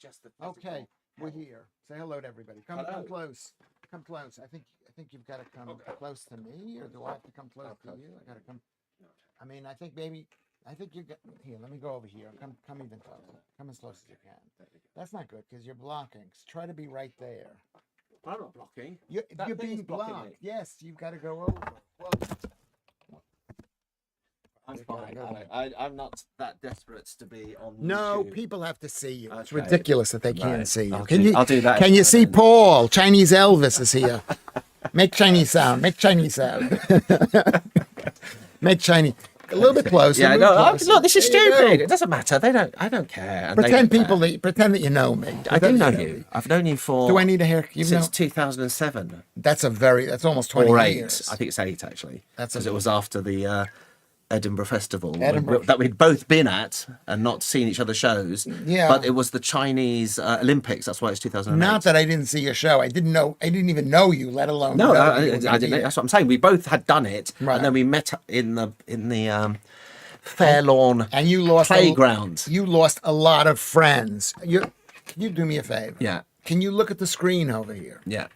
just the physical Okay, we're health. here. Say hello to everybody. Come Hello. close. Come close. I think you've got to come close to me, or do I have to come close to you? I got to come. I mean, I think you get here. Let me go over here. Come even closer. Come as close as you can. That's not good because you're blocking. Try to be right there. I'm not blocking. You're That being thing's blocking blocked. me. Yes, you've got to go over. Well, I'm Okay, fine. go ahead. I'm not that desperate to be on no, YouTube. people have to see you. It's Okay. ridiculous that they can't Right. see you. I'll do that Can if you I see can. Paul? Chinese Elvis is here. Make Chinese sound. Make Chinese sound. Make Chinese. A little bit closer. Yeah, move no, closer. look, this is There you stupid. go. It doesn't matter. I don't care. And they Pretend don't care. pretend that you know me. I do Pretend know that you. me. I've known you for. Do I need a haircut? You know, since 2007 that's almost 20 or 8. years. I think it's 8 actually. That's because it was after the Edinburgh Festival Edinburgh. that we'd both been at and not seen each other's shows. Yeah. But it was the Chinese Olympics. That's why it's 2008. Not that I didn't see your show. I didn't even know you, let alone No, know I you were didn't. here. That's what I'm saying. We both had done it, Right. and then we met in the Fair Lawn And you lost playground. You lost a lot of friends. Can you do me a favor? Yeah. Can you look at the screen over here? Yeah.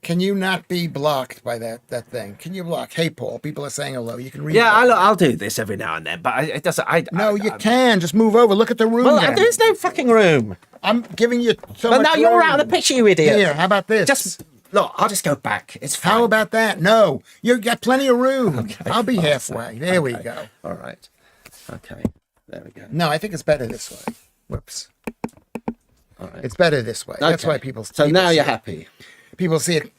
Can you not be blocked by that thing? Can you block? Hey, Paul, people are saying hello. You can read. Yeah, that. I'll do this every now and then, but it doesn't. No, you can. Just move over. Look at the room. Well, then. there's no fucking room. I'm giving you so But much now you're room. out of the picture, you idiot. Here, how about this? Just look. I'll just go back. It's fine. How about that? No, you got plenty of room. I'll be halfway. There we go. All right. Okay. There we go. No, I think it's better this way. Whoops. All right. It's better this way. That's Okay. why people. So people now see you're it. happy. People see it.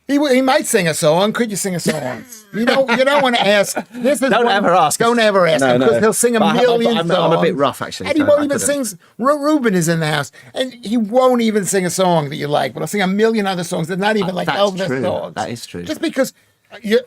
He might sing a song. Could you sing a song? You don't want to ask. Don't ever ask. Don't ever ask him because he'll sing a But million songs. I'm a bit rough actually. And he so won't I even couldn't. sing. Ruben is in the house, and he won't even sing a song that you like. But he'll sing a million other songs that not even like That's Elvis true. songs. That is true. Just because.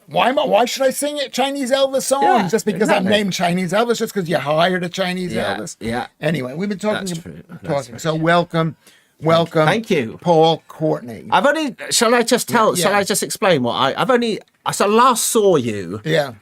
Why should I sing Chinese Elvis songs? Yeah, just because exactly. I'm named Chinese Elvis? Just because you hired a Chinese Yeah, Elvis? yeah. Anyway, we've been talking. That's true. That's Talking. true. So welcome. Thank you. Paul Courtney. I've only. Shall I just tell? Yeah. Shall I just explain what I've only? I last saw you. Yeah.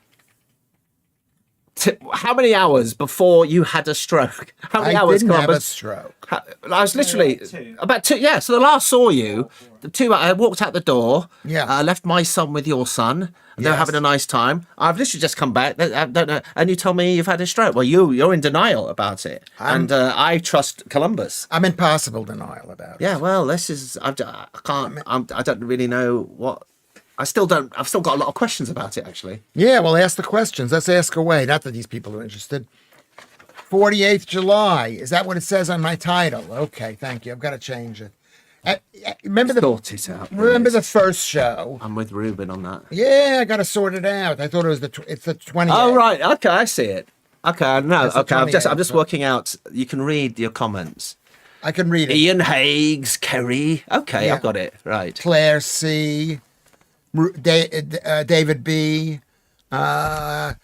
How many hours before you had a stroke? How many I hours? didn't have a Columbus? stroke. I was literally about 2. Yeah, so the last saw you, the 2. I walked out the door. Yeah. I left my son with your son. And they're Yes. having a nice time. I've literally just come back. I don't know, and you told me you've had a stroke. Well, you're in denial about it, and I trust Columbus. I'm in possible denial about it. Yeah. Well, this is. I can't. I don't really know what. I still don't. I've still got a lot of questions about it, actually. Yeah, well, ask the questions. Let's ask away. Not that these people are interested. 48th July. Is that what it says on my title? Okay, thank you. I've got to change it. Remember Sort it out. Remember please. the first show? I'm with Ruben on that. Yeah, I got to sort it out. I thought it was it's the 28th. Oh right. Okay, I see it. Okay, no. It's the Okay, I'm 28th, just but- working out. You can read your comments. I can read it. Ian Higgs, Kerry. Okay, Yeah. I've got it. Right. Claire C. David B. That's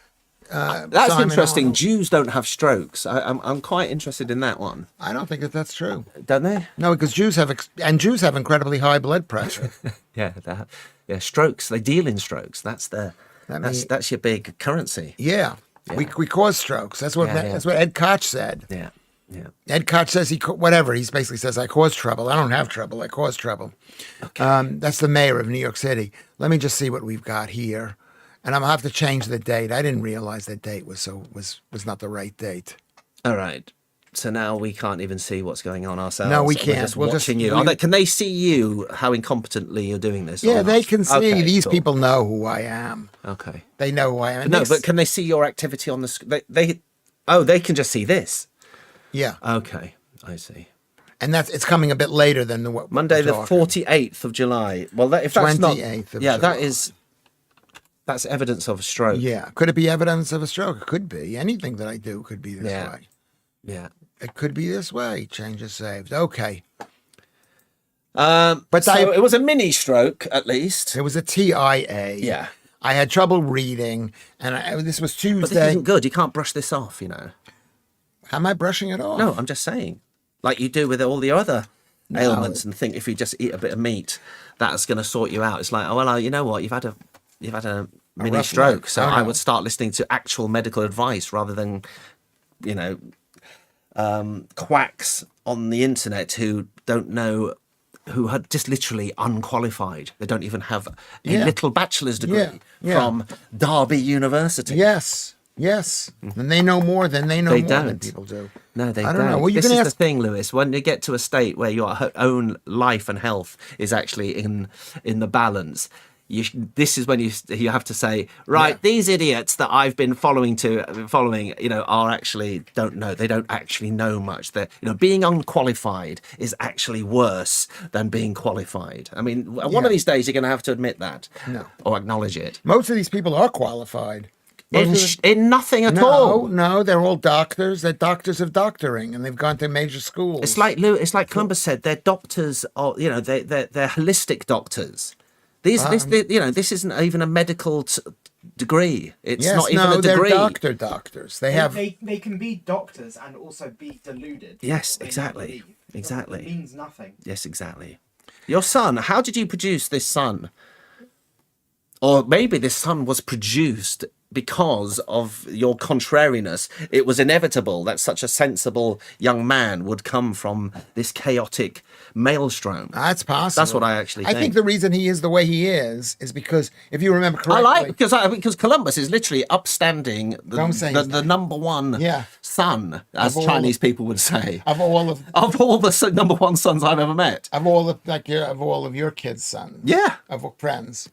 Simon interesting. Arnold. Jews don't have strokes. I'm quite interested in that one. I don't think that's true. Don't they? No, because Jews have incredibly high blood pressure. Yeah, yeah. Strokes. They deal in strokes. That's your big currency. Yeah. We cause strokes. That's what Yeah, yeah. that's what Ed Koch said. Yeah, yeah. Ed Koch says he basically says I cause trouble. I don't have trouble. I cause trouble. Okay. That's the mayor of New York City. Let me just see what we've got here, and I'm gonna have to change the date. I didn't realize that date was not the right date. All right. So now we can't even see what's going on ourselves. No, we We're can't. just We'll just- watching you. we- Can they see you? How incompetently you're doing this? Yeah, or they not? can see. Okay, These cool. people know who I am. Okay. They know who I am. No, but can they see your activity on the screen? They can just see this. yeah, Okay, I see. and it's coming a bit later than the what Monday, we're the talking. 48th of July. Well, if that's not, 28th of yeah, July. that's evidence of a stroke. Yeah, could it be evidence of a stroke? It could be. Anything that I do could be this Yeah. way. Yeah. It could be this way. Changes saved. Okay. But But so it was a mini stroke, at least. It was a TIA. Yeah. I had trouble reading, and this was But this Tuesday. isn't good. You can't brush this off, you know. How am I brushing it off? No, I'm just saying, like you do with all the other ailments, and think if you just eat a bit of meat, that's going to sort you out. It's like, oh well, you know what? You've had a mini rough stroke, life. so Oh, I no. would start listening to actual medical advice rather than, quacks on the internet who don't know, who are just literally unqualified. They don't even have a little bachelor's degree from Derby University. Yes. And they know more than than people do. No, they I don't. know. Well, This is the thing, Lewis. When you get to a state where your own life and health is actually in the balance, this is when you have to say, right, these idiots that I've been following, are actually don't know. They don't actually know much. That being unqualified is actually worse than being qualified. I mean, one of these days you're going to have to admit that, or acknowledge it. Most of these people are qualified. In nothing at all. No, they're all doctors. They're doctors of doctoring, and they've gone to major schools. It's like Columbus said. They're doctors. They're holistic doctors. This isn't even a medical degree. It's not even a degree. They're doctors. They can be doctors and also be deluded. Yes, exactly. It means nothing. Yes, exactly. Your son. How did you produce this son? Or maybe this son was produced because of your contrariness. It was inevitable that such a sensible young man would come from this chaotic maelstrom. That's possible. That's what I actually think. I think the reason he is the way he is because if you remember correctly, because Columbus is literally upstanding the number one son, as Chinese people would say, of all the number one sons I've ever met, of all of your kids' sons, of friends,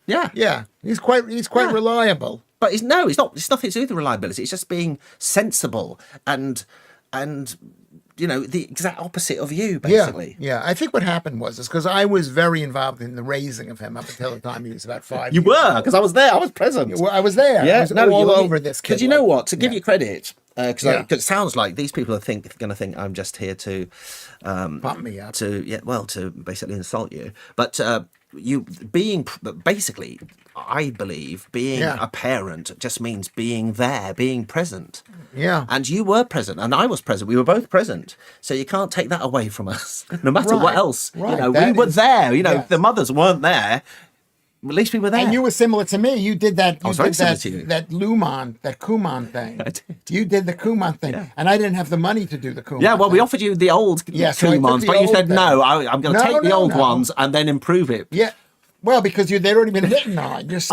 he's quite reliable. But it's not. It's nothing to do with reliability. It's just being sensible and the exact opposite of you, basically. Yeah. I think what happened was because I was very involved in the raising of him up until the time he was about 5. You were, because I was there. I was present. I was there. Yeah, I was all over this kid. Because you know what? To give you credit, because it sounds like these people are going to think I'm just here to pump me up. To basically insult you. But I believe being a parent just means being there, being present. Yeah. And you were present, and I was present. We were both present. So you can't take that away from us, no matter what else. Right. We were there. The mothers weren't there. At least we were there. And you were similar to me. You did that. I was very similar to you. That Kumon thing. I did. You did the Kumon thing, and I didn't have the money to do the Kumon. Yeah, well, thing. We offered you the old Kumons, but you said no. I'm going to take the old ones and then improve it. Yeah. Well, because they'd already been hitting on. That's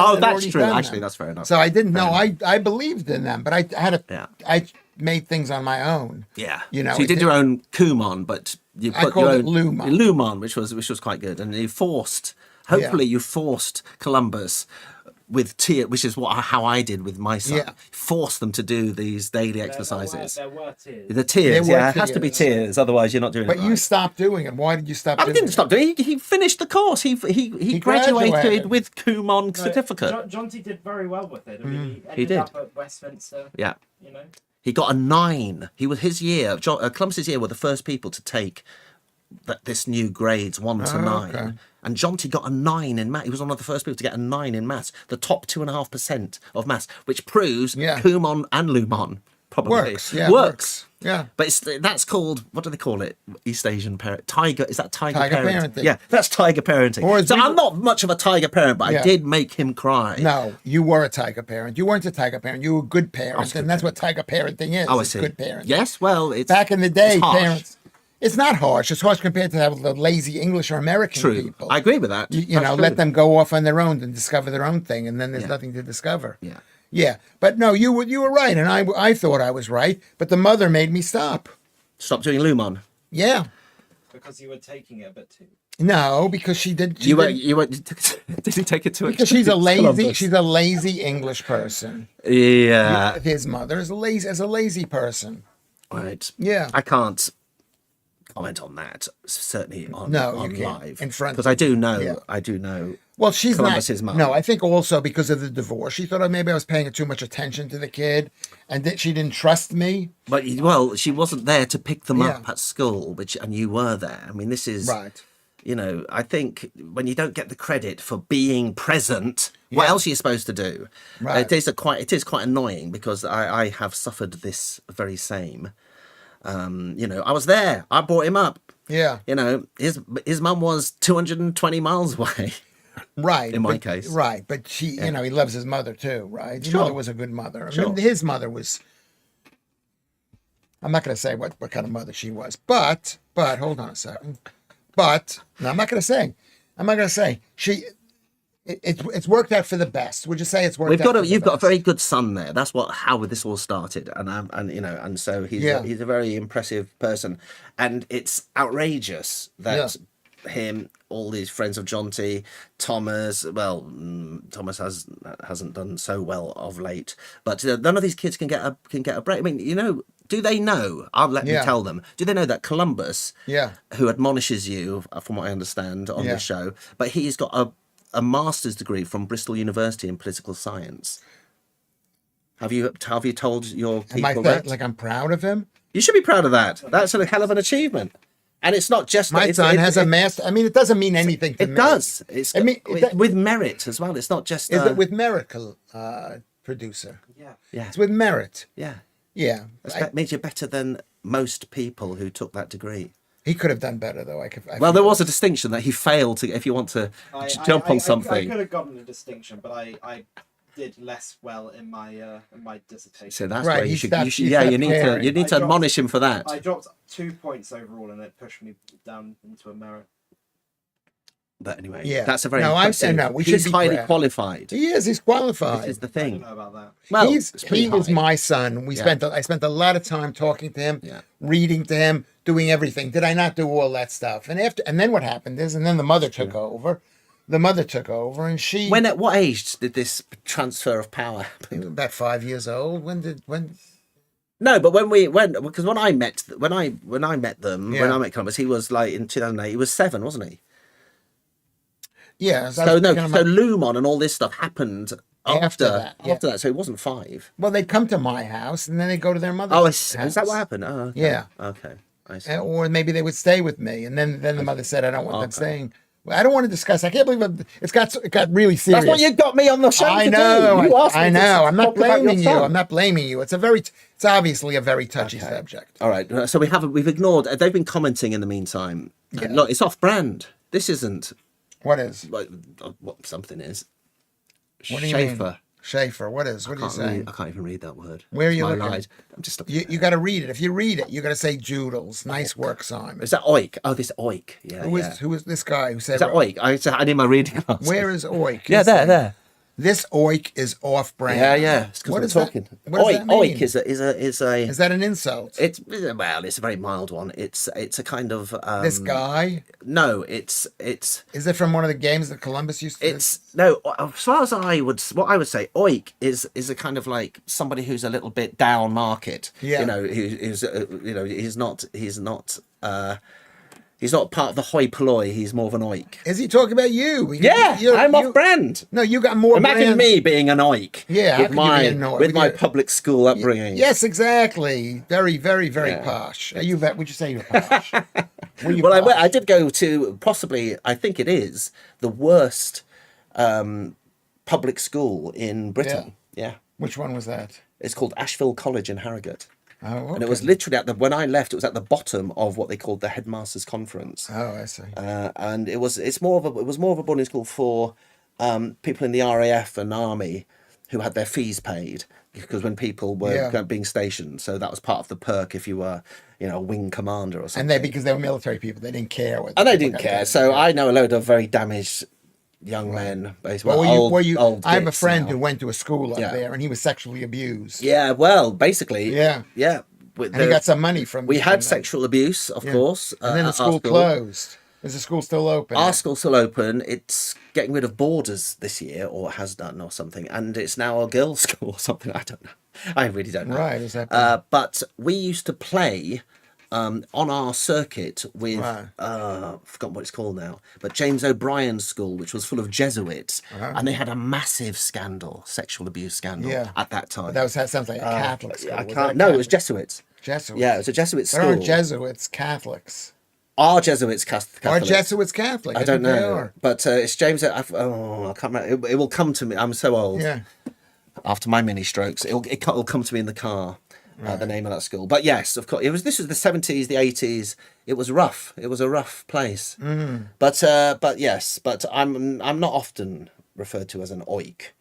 true. Actually, that's fair enough. So I didn't know. I believed in them, but I made things on my own. Yeah. So you did your own Kumon, but you put your own Lumon, which was quite good, and you forced. Hopefully, you forced Columbus with tears, which is how I did with my son. Forced them to do these daily exercises. There were tears. The tears, it has to be tears, otherwise you're not doing it. But right. you stopped doing it. Why did you stop? I didn't stop doing it. He finished the course. He graduated with Kumon certificate. Jonty did very well with it. I mean, he did. Up at Westminster. Yeah. He got a 9. He was his year. Columbus's year were the first people to take this new grades 1 to 9. Okay. And Jonty got a 9 in maths. He was one of the first people to get a 9 in maths, the top 2.5% of maths, which proves Kumon and Lumon probably works. Yeah. But that's called, what do they call it? East Asian parent. Tiger, is that tiger parenting? Yeah, that's tiger parenting. So I'm not much of a tiger parent, but I did make him cry. No, you were a tiger parent. You weren't a tiger parent. You were a good parent. And that's what tiger parenting is. Oh, I see. Good parenting. Yes, well, it's back in the day, parents. It's not harsh. It's harsh compared to the lazy English or American people. I agree with that. Let them go off on their own and discover their own thing, and then there's nothing to discover. Yeah. But no, you were right, and I thought I was right, but the mother made me stop. Stop doing Lumon. Yeah. Because you were taking it a bit too. No, because she did. Did he take it too? Because she's a lazy English person. Yeah. His mother is a lazy person. Right. Yeah. I can't comment on that, certainly on live, in front, because I do know. Well, she's Columbus's not. mom. No, I think also because of the divorce, she thought maybe I was paying too much attention to the kid, and that she didn't trust me. But she wasn't there to pick them up at school, and you were there. I mean, this is right. I think when you don't get the credit for being present, what else are you supposed to do? Right. It is quite annoying because I have suffered this very same. I was there. I brought him up. Yeah. His mum was 220 miles away. Right. In my case. Right. But he loves his mother too, right? His Sure. mother was a good mother. Sure. I mean, his mother was. I'm not going to say what kind of mother she was, but hold on a second. But no, I'm not going to say. I'm not going to say she. It's worked out for the best. Would you say it's worked We've out? got for the you've got a best? very good son there. That's how this all started, and so he's Yeah. he's a very impressive person, and it's outrageous that him, all these friends of Jonty, Thomas. Well, Thomas hasn't done so well of late, but none of these kids can get a break. I mean, do they know? Let me tell them. Do they know that Columbus, who admonishes you, from what I understand on the show, but he's got a master's degree from Bristol University in political science. Have you told your people that? Like I'm proud of him? You should be proud of that. That's a hell of an achievement. And it's not just My son has a master. I mean, it doesn't mean anything to me. It does. It's with merit as well. It's not just. Is it with merit, producer? Yeah. It's with merit. Yeah. Yeah. That means you're better than most people who took that degree. He could have done better, though. Well, there was a distinction that he failed to. If you want to jump on something, I could have gotten a distinction, but I did less well in my dissertation. So that's Right, where you you should. Yeah, you need to admonish him for that. I dropped 2 points overall, and it pushed me down into a merit. But anyway, Yeah. that's a very No, impressive. we should He's be highly proud. qualified. He is. He's qualified. This is the I thing. don't know about that. Well, he it's pretty was high. my son. I spent a lot of time talking to him, reading to him, doing everything. Did I not do all that stuff? And then what happened is, and then the mother took over. The mother took over, and she. When at what age did this transfer of power happen? About 5 years old. When? No, but because when I met them, when I met Columbus, he was like in 2008. He was 7, wasn't he? Yeah. So Lumon and all this stuff happened after that. So it wasn't 5. Well, they'd come to my house, and then they'd go to their mother's. Oh, house. is that what happened? Oh, okay. Yeah. Okay. I see. Or maybe they would stay with me, and then the mother said, "I don't want them staying." Well, I don't want to discuss. I can't believe it got really serious. That's what you got me on the show I to know. do. You asked me I to know. I'm not talk about blaming you. your son. I'm not blaming you. It's obviously a very touchy subject. All right. So we've ignored. They've been commenting in the meantime. Yeah. Look, it's off-brand. This isn't What is? like what something is. What do you Schaffer. mean? Schaefer. What is? What are you saying? I can't even read that word. Where are you My looking? lies. I'm just looking. You got to read it. If you read it, you got to say Joodles. Nice work, Simon. Is that oik? Oh, this oik. Yeah. Who is this guy who said? Is that oik? I need my reading glasses. Where is oik? Yeah, there. This oik is off-brand. Yeah. It's because we're talking. What does that mean? Oik is a. Is that an insult? It's a very mild one. It's a kind of. This guy? No, it's. Is it from one of the games that Columbus used to? It's no. As far as what I would say, oik is a kind of like somebody who's a little bit down market. Yeah. He's not part of the hoi polloi. He's more of an oik. Is he talking about you? Yeah, I'm off brand. No, you got more. Imagine brand. me being an oik. Yeah, how with could you be an oik? with my public school upbringing. Yes, exactly. Very, very, very posh. Are you? Would you say you're posh? Were you Well, posh? I did go to possibly. I think it is the worst public school in Britain. Yeah. Which one was that? It's called Asheville College in Harrogate. Oh, okay. And it was literally when I left, it was at the bottom of what they called the headmasters' conference. Oh, I see. And it was more of a boarding school for people in the RAF and army who had their fees paid, because when people were being stationed, so that was part of the perk if you were, a wing commander or something. And because they were military people, they didn't care. They didn't care. So I know a load of very damaged young men. Basically, old I have a gits friend now. who went to a school up there, and he was sexually abused. Yeah, well, basically, yeah. And he got some money from. We had that. sexual abuse, of course, and then the at our school closed. Is the school still open? Our school's still open. It's getting rid of boarders this year, or has done, or something, and it's now a girls' school or something. I don't know. I really don't know. Right? Is that? But we used to play on our circuit with I've forgotten what it's called now, but James O'Brien's school, which was full of Jesuits, and they had a massive sexual abuse scandal at that time. That sounds like a Catholic school. It was Jesuits. Jesuits. Yeah, it was a Jesuit school. There aren't Jesuits Catholics. Are Jesuits Catholic? Are Jesuits Catholic? I don't think they know, are. but it's James. I can't remember. It will come to me. I'm so old. Yeah. After my mini strokes, it'll come to me in the car. The name of that school, but yes, of course, this was the 70s, the 80s. It was rough. It was a rough place. But I'm not often referred to as an oik,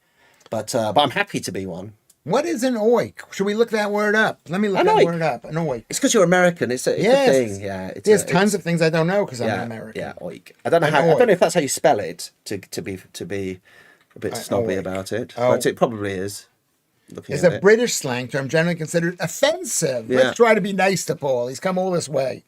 but I'm happy to be one. What is an oik? Should we look that word up? Let me look An that oik? word up. An oik. It's because you're American. It's a Yes. thing. Yeah. There's tons of things I don't know because I'm yeah, an American. Yeah, oik. I don't know An how. I don't oik. know if that's how you spell it to be a bit snobby oik. about it, Oh. but it probably is. Looking It's at a it. British slang term generally considered offensive. Yeah. Let's try to be nice to Paul. He's come all this way.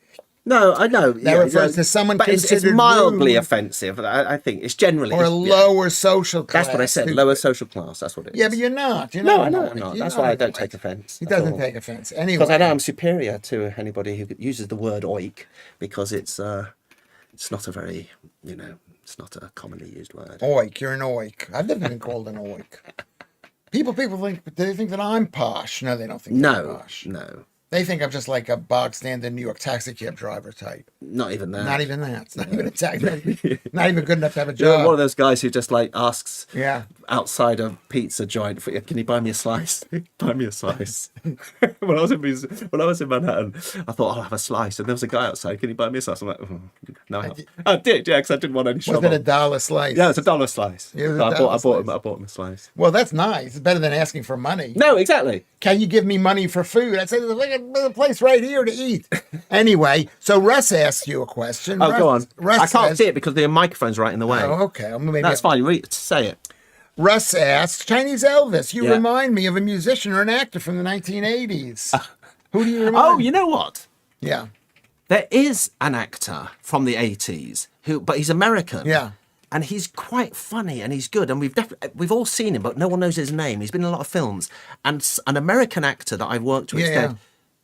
No, I know. That refers to someone but it's considered mildly rude. offensive. I think it's generally Or a it's- yeah. lower social class. That's what I said. who- Lower social class. That's what it is. Yeah, but you're not. You're no, not I know an I'm oik. not. You're That's not why I an don't oik. take offence. He at doesn't all. take offense. Anyway. Because I know I'm superior to anybody who uses the word oik, because it's not a very, it's not a commonly used word. Oik, you're an oik. I've never been called an oik. People think they think that I'm posh. No, they don't think that I'm No, posh. no, They think I'm just like a bog standard New York taxi cab driver type. not even that. Not even that. It's not even a taxi. Not even good enough to have a You're job. one of those guys who just like asks Yeah. outside a pizza joint, can you buy me a slice? Buy me a slice. when I was in Manhattan, I thought I'll have a slice, and there was a guy outside. Can you buy me a slice? I'm like, no, I have. I did, yeah, because I didn't want any Was trouble. it $1 slice? Yeah, it's $1 slice. It was So I $1 bought him a slice. Well, that's nice. It's better than asking for money. No, exactly. Can you give me money for food? I'd say there's a place right here to eat. Anyway, so Russ asked you a question. Oh, go on. Russ I can't says- see it because the microphone's right in the way. Oh, okay. Well, maybe That's fine. Say it. Russ asks, Chinese Elvis, you Yeah. remind me of a musician or an actor from the 1980s. Who do you remind? Oh, you know what? Yeah. There is an actor from the 80s but he's American. Yeah. And he's quite funny and he's good. And we've all seen him, but no one knows his name. He's been in a lot of films. And an American actor that I've worked with Yeah. said,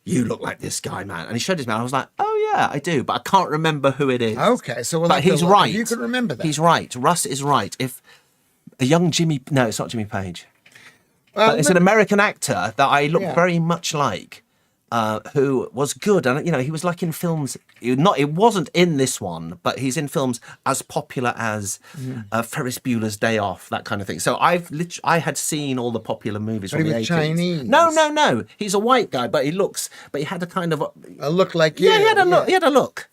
you look like this guy, man. And he showed his man. I was like, oh, yeah, I do. But I can't remember who it is. Okay, so we'll But have to he's look. right. You could remember that. He's right. Russ is right. If a young Jimmy... No, it's not Jimmy Page. But it's an American actor that I look Yeah. very much like, who was good, and he was like in films. It wasn't in this one, but he's in films as popular as Ferris Bueller's Day Off, that kind of thing. So I had seen all the popular movies But from he the was 80s. Chinese. No. He's a white guy, but he had a kind of A look like you. yeah. He had a look. He had a look.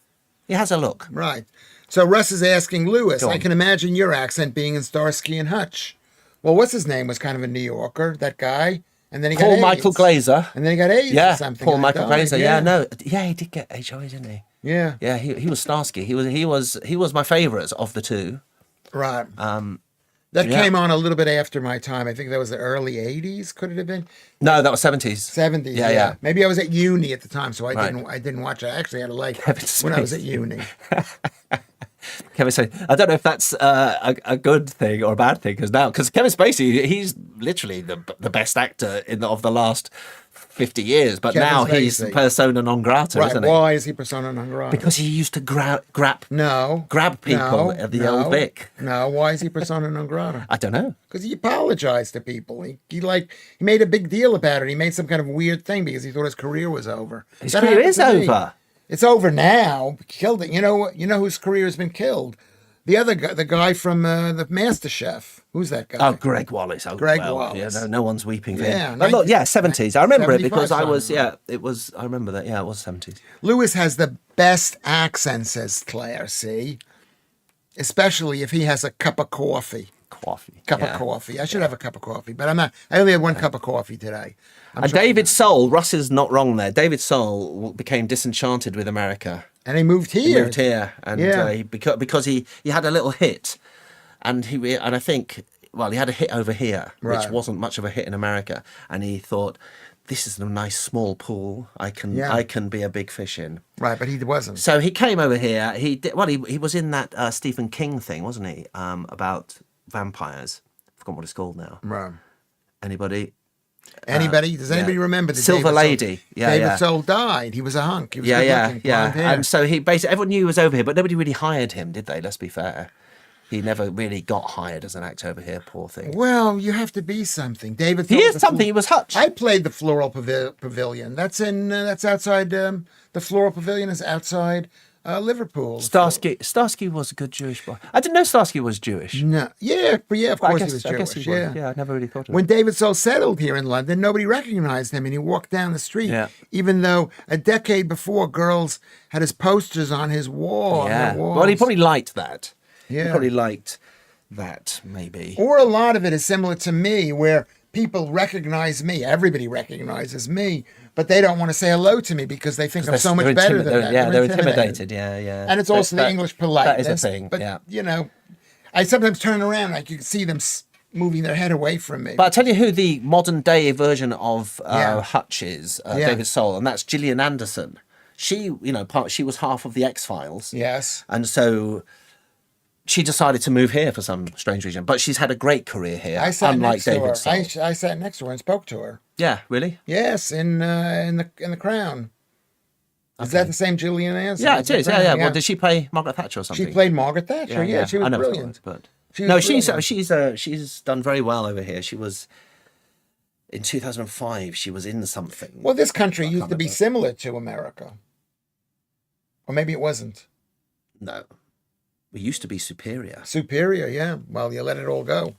He has a look. Right. So Russ is asking Lewis, Go I on. can imagine your accent being in Starsky and Hutch. Well, what's his name was kind of a New Yorker, that guy. And then he got Paul AIDS. Michael Glazer. And then he got AIDS Yeah, or something. Paul and Michael died. Glazer. Yeah, no, yeah, he did get HIV, didn't he? Yeah. Yeah, he was Starsky. He was my favourite of the two. Right. That yeah. came on a little bit after my time. I think that was the early 80s, could it have been? No, that was 70s. 70s. Yeah. Maybe I was at uni at the time, so I Right. didn't watch it. I actually had a like Kevin when I was at Spacey. uni. Kevin Spacey. I don't know if that's a good thing or a bad thing because Kevin Spacey, he's literally the best actor of the last 50 years, but Kevin now he's Spacey. persona non grata, Right. isn't he? Why is he persona non grata? Because he used to grab people at the old Vic. No, why is he persona non grata? I don't know. Because he apologized to people. He made a big deal about it. He made some kind of weird thing because he thought his career was over. His That career happened is to me. over. It's over now. Killed it. You know what? You know whose career has been killed? The other guy, the guy from the Master Chef. Who's that guy? Oh, Greg Wallace. Oh, Greg well, Wallace. Yeah, no one's weeping for Yeah, him. But look, 70s. I remember it 75 because I was, something. I remember that. Yeah, it was 70s. Lewis has the best accent, says Claire. See, especially if he has a cup of coffee. Cup of coffee. I should have a cup of coffee, but I'm not. I only had one cup of coffee today. And David Soul, Russ is not wrong there. David Soul became disenchanted with America. And he moved here. He moved here, and Yeah. because he had a little hit, and I think he had a hit over here, which Right. wasn't much of a hit in America, and he thought, this is a nice small pool. I can be a big fish in. Right, but he wasn't. So he came over here. He was in that Stephen King thing, wasn't he? About vampires. I forgot what it's called now. Right. Anybody? Anybody? Does anybody remember the Silver David Lady? Soul, Yeah, David yeah. Soul died. He was a hunk. He was Yeah. good-looking, blonde hair. And so he basically, everyone knew he was over here, but nobody really hired him, did they? Let's be fair. He never really got hired as an actor over here, poor thing. Well, you have to be something. David. He Soul- is something. He was Hutch. I played the Floral Pavilion. That's outside. The Floral Pavilion is outside Liverpool. Starsky was a good Jewish boy. I didn't know Starsky was Jewish. No, of course he was I guess Jewish. he was. Yeah. Yeah, I never really thought of When it. David Soul settled here in London, nobody recognized him, and he walked down the street. Yeah. Even though a decade before, girls had his posters on his wall. on Yeah. their walls. Well, he probably liked that. He Yeah. probably liked that, maybe. Or a lot of it is similar to me, where people recognize me. Everybody recognizes me, but they don't want to say hello to me because they think I'm so much better than them. Yeah, they're intimidated. Yeah. And it's also the English politeness. That is a thing. But yeah. you know, I sometimes turn around, like you can see them moving their head away from me. But I'll tell you who the modern day version of Yeah. Hutch is, Yeah. David Soul, and that's Gillian Anderson. She, she was half of the X-Files. Yes. And so she decided to move here for some strange reason. But she's had a great career here, I sat unlike next to David her. Soul. I sat next to her and spoke to her. Yeah, really? Yes, in the Crown. Is that the same Gillian Anderson? Yeah, it is. Yeah. Well, did she play Margaret Thatcher or something? She played Margaret Thatcher. Yeah, she was I never brilliant. saw it, but She was no, brilliant. she's done very well over here. She was in 2005. She was in something. Well, this country used to be similar to America, or maybe it wasn't. No, we used to be superior. Superior, yeah. Well, you let it all go.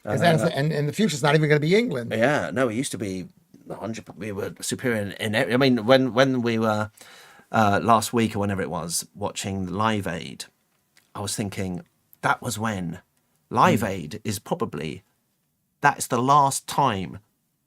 And in the future, it's not even going to be England. Yeah, no, we used to be 100. We were superior in I mean, when we were last week or whenever it was watching Live Aid, I was thinking that was when Live Aid is probably that's the last time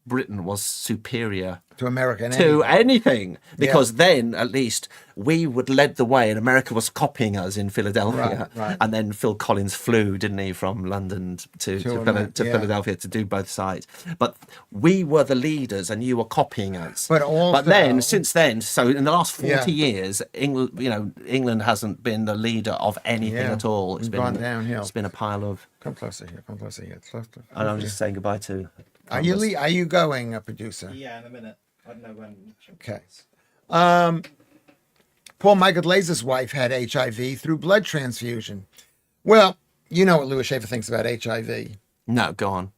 Britain was superior To America and to anything. anything, because then at least we would led the way and America was copying us in Philadelphia. Right. And then Phil Collins flew, didn't he, from London to Philadelphia to do both sides. But we were the leaders and you were copying us. But then since then, so in the last 40 Yeah. years, England hasn't been the leader of anything Yeah. at all. It's We've been gone downhill. It's been a pile of Come closer here. Come closer here. Closer. and I'm just saying goodbye to Are you going, producer? Yeah, in a minute. I don't know when. Okay. Paul Michael Glaser's wife had HIV through blood transfusion. Well, you know what Lewis Schaffer thinks about HIV. No, go on.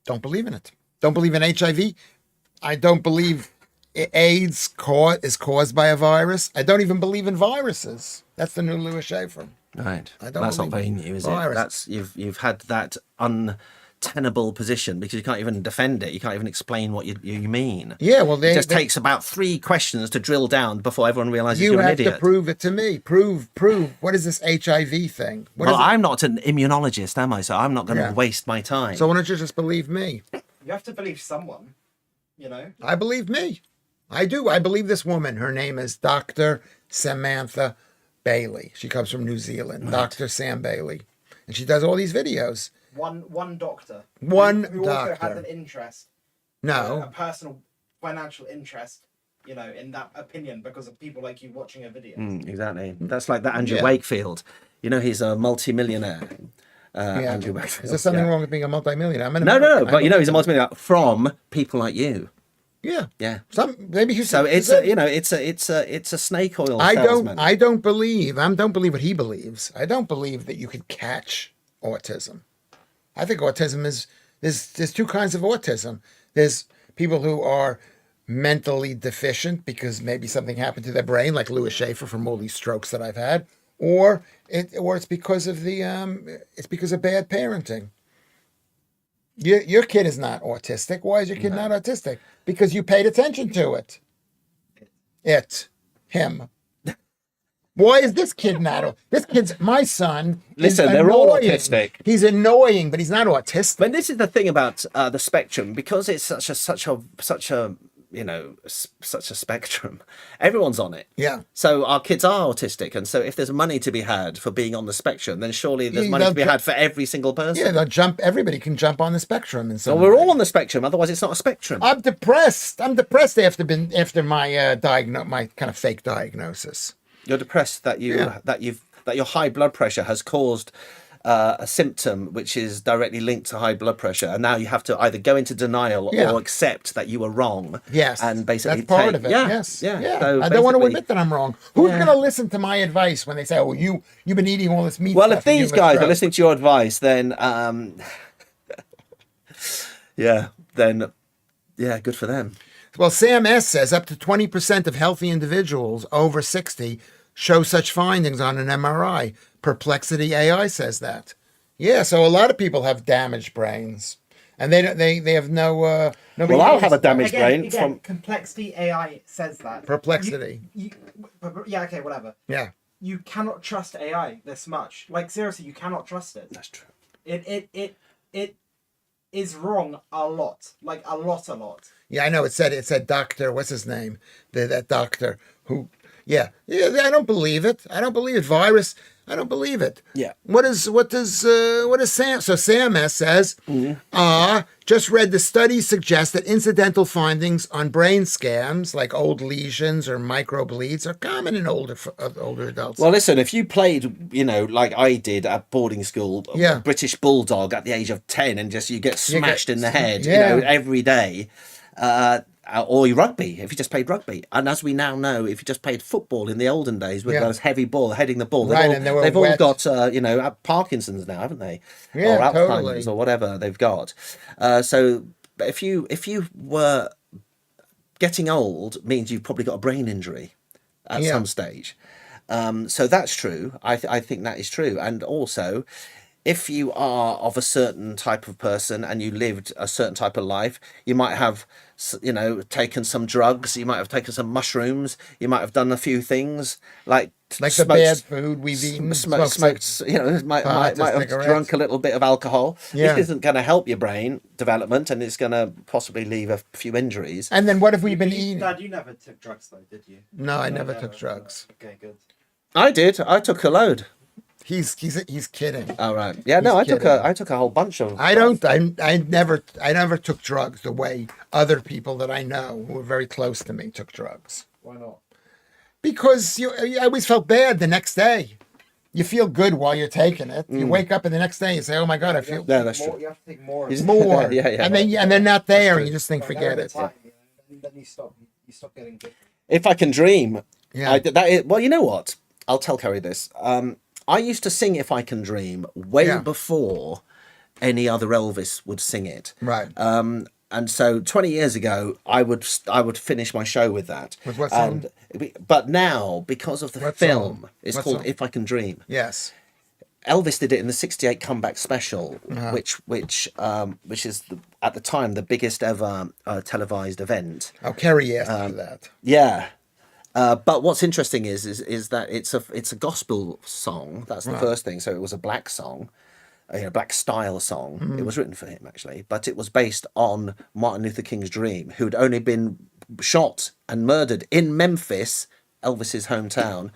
Don't believe in it. Don't believe in HIV. I don't believe AIDS is caused by a virus. I don't even believe in viruses. That's the new Lewis Schaffer. Right. I don't That's not believe very new, is virus. it? That's you've had that untenable position because you can't even defend it. You can't even explain what you mean. Yeah, well, It just takes about 3 questions to drill down before everyone realizes you're an have idiot. to prove it to me. Prove. What is this HIV thing? What Well, is it? I'm not an immunologist, am I? So I'm not going to Yeah. waste my time. So why don't you just believe me? You have to believe someone, you know? I believe me. I do. I believe this woman. Her name is Dr. Samantha Bailey. She comes from New Zealand. Dr. Sam Bailey. And she does all these videos. One doctor. One who also doctor. has an interest, a No. personal financial interest, you know, in that opinion because of people like you watching a video. Exactly. That's like that Andrew Yeah. Wakefield. You know, he's a multi-millionaire. Yeah. Andrew Wakefield. Is there something yeah. wong with being a multimillionaire? I'm an No. American. But you know, he's a multi-millionaire from people like you. Yeah. Yeah. Maybe he's So it's a snake oil salesman. I don't believe what he believes. I don't believe that you could catch autism. I think autism there's 2 kinds of autism. There's people who are mentally deficient because maybe something happened to their brain, like Lewis Schaffer from all these strokes that I've had, or it's because of bad parenting. Your kid is not autistic. Why is your kid not autistic? Because you paid attention to it. Him. Why is this kid not? This kid's my son. Listen, is they're all annoying. autistic. He's annoying, but he's not autistic. But this is the thing about the spectrum, because it's such a such a spectrum. Everyone's on it. Yeah. So our kids are autistic, and so if there's money to be had for being on the spectrum, then surely there's Yeah, money to be they'll had for every single person. Yeah, they'll jump. Everybody can jump on the spectrum, and so Well, we're all on the spectrum. Otherwise, it's not a spectrum. I'm depressed. I'm depressed after my my kind of fake diagnosis. You're depressed that your high blood pressure has caused a symptom which is directly linked to high blood pressure, and now you have to either go into denial Yeah. or accept that you were wrong. Yes, and basically that's part take- of it. Yeah, Yes, yeah. I So don't want to basically- admit that I'm wrong. Who's Yeah. going to listen to my advice when they say, "Oh, you've been eating all this meat"? Well, stuff if and you these have a guys are stroke?" listening to your advice, then good for them. Well, Sam S says up to 20% of healthy individuals over 60 show such findings on an MRI. Perplexity AI says that. Yeah, so a lot of people have damaged brains, and they have no. Nobody Well, I'll knows. have a damaged brain Again, from. Complexity AI says that. Perplexity. Yeah, okay, whatever. Yeah. You cannot trust AI this much. Like seriously, you cannot trust it. That's true. It is wrong a lot. Like a lot. Yeah, I know. It said Doctor. What's his name? That doctor who. Yeah. I don't believe it. I don't believe it. Virus. I don't believe it. Yeah. What does Sam? So Sam S says, just read the studies suggest that incidental findings on brain scans like old lesions or microbleeds are common in older adults. Well, listen, if you played, like I did at boarding school, Yeah. British Bulldog at the age of 10 and just you get smashed in the head, Yeah. every day, or rugby, if you just played rugby. And as we now know, if you just played football in the olden days with Yeah. those heavy ball, heading the ball, Right, and they were they've all wet. got, Parkinson's now, haven't they? Yeah, or Alzheimer's totally. or whatever they've got. So if you were getting old, means you've probably got a brain injury at Yeah. some stage. So that's true. I think that is true. And also, if you are of a certain type of person and you lived a certain type of life, you might have, taken some drugs. You might have taken some mushrooms. You might have done a few things like the bad food we've eaten. smoked. Might pot, have cigarettes. drunk a little bit of alcohol. Yeah. This isn't going to help your brain development, and it's going to possibly leave a few injuries. And then what have we been eating? Dad, you never took drugs though, did you? No, I never took drugs. Okay, good. I did. I took a load. He's kidding. Oh right. Yeah. No, I He's took a whole bunch of. I don't. I never took drugs the way other people that I know who were very close to me took drugs. Why not? Because you always felt bad the next day. You feel good while you're taking it. You wake up and the next day you say, "Oh my God, I feel Yeah, that's true. You have to take more. more." Yeah. And they're not there, and you just think, forget it. Then you stop getting good. If I can dream. Yeah. Well, you know what? I'll tell Kerry this. I used to sing "If I Can Dream" way Yeah. before any other Elvis would sing it. Right. And so 20 years ago, I would finish my show with that. With what song? But now, because of the What film, song? it's What called song? "If I Can Dream." Yes. Elvis did it in the '68 comeback special, Uh-huh. which is at the time the biggest ever televised event. Oh, Kerry asked for that. Yeah. But what's interesting is that it's a gospel song. That's the first thing. So it was a black song, a black style song. Mm-hmm. It was written for him actually, but it was based on Martin Luther King's dream, who'd only been shot and murdered in Memphis, Elvis's hometown,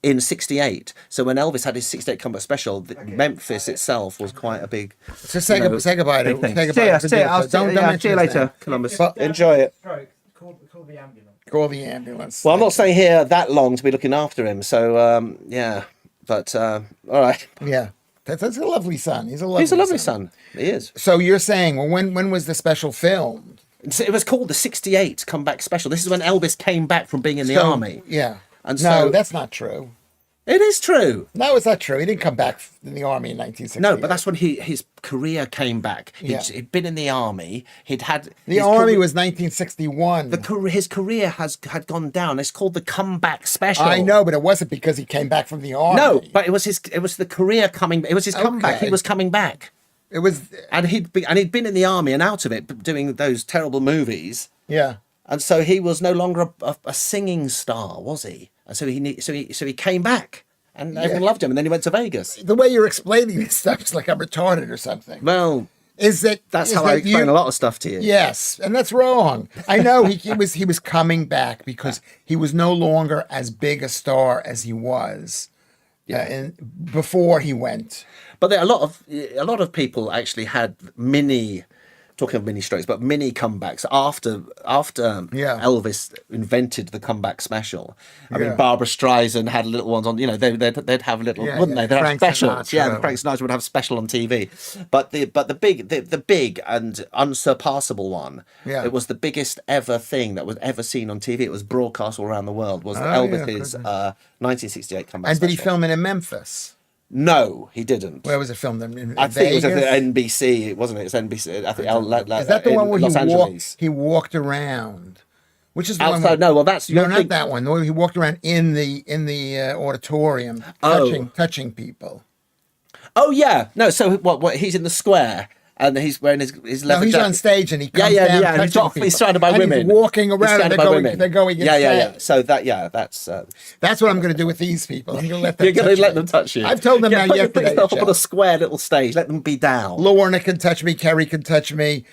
in '68. So when Elvis had his '68 comeback special, Memphis itself was quite a big. So say goodbye. Say goodbye. big thing. Say goodbye. Don't mention his name. Columbus. But- Enjoy it. Stroke. Call the ambulance. Call the ambulance. Well, I'm not staying here that long to be looking after him, so yeah. But all right, Yeah. That's a lovely son. He's a lovely son. He is. So you're saying, well, when was the special filmed? It was called the '68 comeback special. This is when Elvis came back from being in the army. Yeah. And no, so that's not true. it is true. No, it's not true. He didn't come back in the army in 1960. No, but that's when his career came back. Yeah. He'd been in the army. He'd had the his army career- was 1961. his career had gone down. It's called the comeback special. I know, but it wasn't because he came back from the army. No, but it was the career coming. It was his comeback. Okay. He was coming back. it was. And he'd been in the army and out of it, doing those terrible movies. Yeah. And so he was no longer a singing star, was he? And so he came back, and everyone loved him. And then he went to Vegas. The way you're explaining this stuff is like I'm retarded or something. Well, that's how I explain a lot of stuff to you. Yes, and that's wrong. I know he was coming back because he was no longer as big a star as he was. And before he went. But a lot of people actually had talking of mini strokes, but mini comebacks after Elvis invented the comeback special. I mean, Barbara Streisand had little ones on. They'd have little, wouldn't they? They'd have Frank specials. Sinatra. Yeah, Frank Sinatra would have special on TV. But the big and unsurpassable one. Yeah. It was the biggest ever thing that was ever seen on TV. It was broadcast all around the world. Was yeah, Elvis's 1968 comeback. And did he special. film it in Memphis? No, he didn't. Where was it filmed? In I think Vegas? it was at the NBC, wasn't it? It's NBC. I think Is that the one where Los Angeles. he walked around? Which is the one? Outside? Where, No, well, that's no, you're not think- that one. The one he walked around in the auditorium, Oh. touching people. Oh yeah, no. So what? He's in the square, and he's wearing his leather No, he's jacket. on stage and he Yeah, comes yeah, down yeah. And touching he's people. surrounded by And women. He's walking He's around and surrounded by women. they're going Yeah, insane. yeah, yeah. So that's That's what I'm going to do with these people. I'm going to let them you're going touch to let me. them touch you. I've told them yeah, that put yesterday. yourself up on a Jeff. square little stage. Let them be down. Lorna can touch me. Kerry can touch me.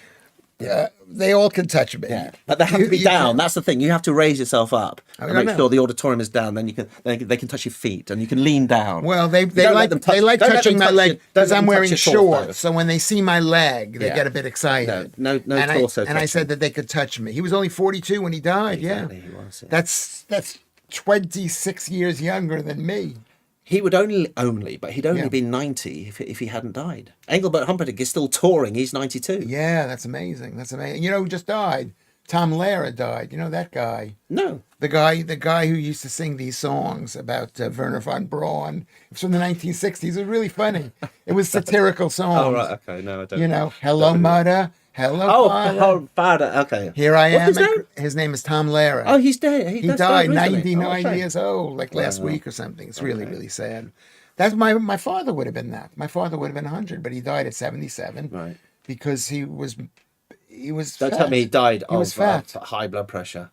They all can touch me. Yeah, but they have to be You down. can- That's the thing. You have to raise yourself up and I make know. sure the auditorium is down. Then they can touch your feet and you can lean down. Well, they Don't like let them they like don't let touching them my touch leg your- don't because let I'm them touch wearing your torso. shorts. So when they see my leg, they Yeah. get a bit excited. No and torso I touching. said that they could touch me. He was only 42 when he died. Exactly, Yeah, he was, yeah. that's 26 years younger than me. He would but he'd only Yeah. been 90 if he hadn't died. Engelbert Humperdinck is still touring. He's 92. Yeah, that's amazing. That's amazing. You know who just died? Tom Lehrer died. You know that guy? No. The guy who used to sing these songs about Werner von Braun. It's from the 1960s. It was really funny. It was satirical songs. Oh, right. Okay. No, I don't. You know, hello, mother. Hello, Oh, father. father. Okay. Here I What's am. his name? His name is Tom Lehrer. Oh, he's dead. he that's died recently. 99 shame. years old, like last week or something. It's really, really sad. That's my father would have been that. My father would have been 100, but he died at 77 Right. because he was Don't fat. tell me he died He was of fat. high blood pressure.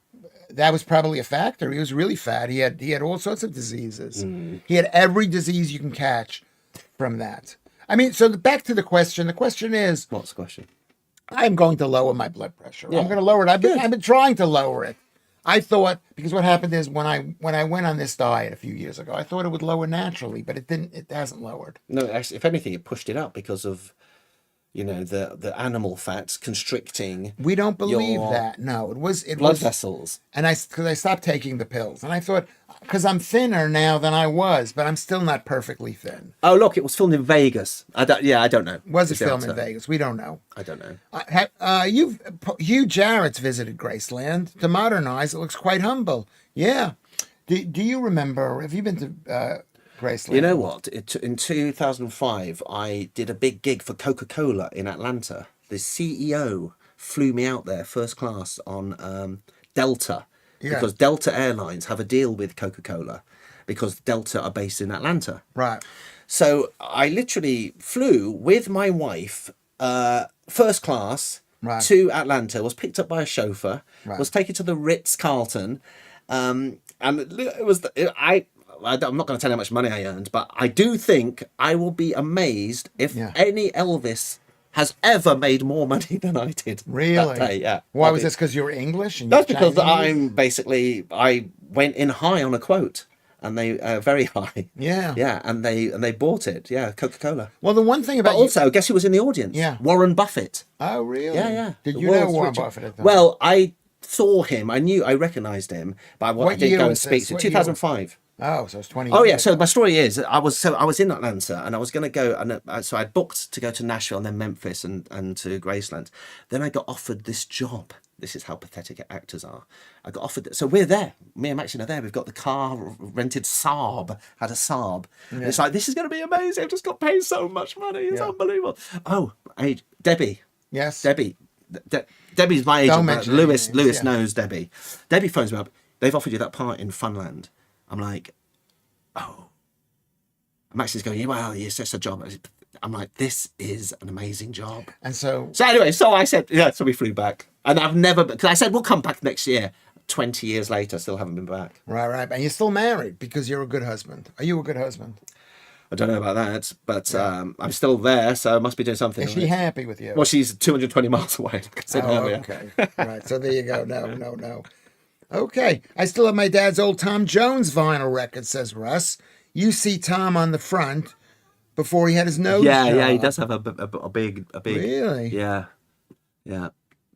That was probably a factor. He was really fat. He had all sorts of diseases. Mm. He had every disease you can catch from that. I mean, so back to the question. The question is, What's the question? I'm going to lower my blood pressure. Yeah. I'm going to lower it. I've Good. been trying to lower it. I thought, because what happened is when I went on this diet a few years ago, I thought it would lower naturally, but it didn't. It hasn't lowered. No, actually, if anything, it pushed it up because of, the animal fats constricting We don't believe Your that. No, it was blood vessels. And because I stopped taking the pills, and I thought, because I'm thinner now than I was, but I'm still not perfectly thin. Oh, look, it was filmed in Vegas. I don't know. Was it Is the filmed in answer. Vegas? We don't know. I don't know. Hugh Jarrett's visited Graceland. To modernize, it looks quite humble. Yeah. Do you remember? Have you been to Graceland? You know what? In 2005, I did a big gig for Coca-Cola in Atlanta. The CEO flew me out there first class on Delta Yeah. because Delta Airlines have a deal with Coca-Cola because Delta are based in Atlanta. Right. So I literally flew with my wife first class Right. to Atlanta, was picked up by a chauffeur, Right. was taken to the Ritz-Carlton, and it was I'm not going to tell you how much money I earned, but I do think I will be amazed if Yeah. any Elvis has ever made more money than I did Really? that day. Yeah. Why I'll was be- this? Because you were English? And That's you're because Chinese? I went in high on a quote, and they very high. Yeah. Yeah, and they bought it. Yeah, Coca-Cola. Well, the one thing But about also, guess who was in the audience? Yeah. Warren Buffett. Oh, really? Yeah, yeah. Did The you know world's Warren richest- Buffett at the time? Well, I saw him. I recognised him, but I What didn't year go and was speak this? to. What year? 2005. Oh, so it's 20 Oh years yeah. So ago. my story is, I was in Atlanta and I was going to go, and so I booked to go to Nashville and then Memphis and to Graceland. Then I got offered this job. This is how pathetic actors are. I got offered. So we're there. Me and Maxine are there. We've got the car rented. Saab had a Saab. And it's like, this is going to be amazing. I've just got paid so much money. It's Yeah. unbelievable. Oh, hey, Debbie. Yes. Debbie's my agent. Don't But mention any Lewis names, yeah. knows Debbie. Debbie phones me up. They've offered you that part in Funland. I'm like, oh. Maxine's going, yeah, well, it's just a job. I'm like, this is an amazing job. And so, So anyway, so I said, yeah, so we flew back. And I've never, because I said, we'll come back next year. 20 years later, still haven't been back. right. And you're still married because you're a good husband. Are you a good husband? I don't know about that, but I'm still there, so I must be doing something. Is she right. happy with you? Well, she's 220 miles away, like I said earlier. Okay. Right. So there you go. No. Okay. I still have my dad's old Tom Jones vinyl record, says Russ. You see Tom on the front before he had his nose Yeah, he job. does have a big. Really? Yeah.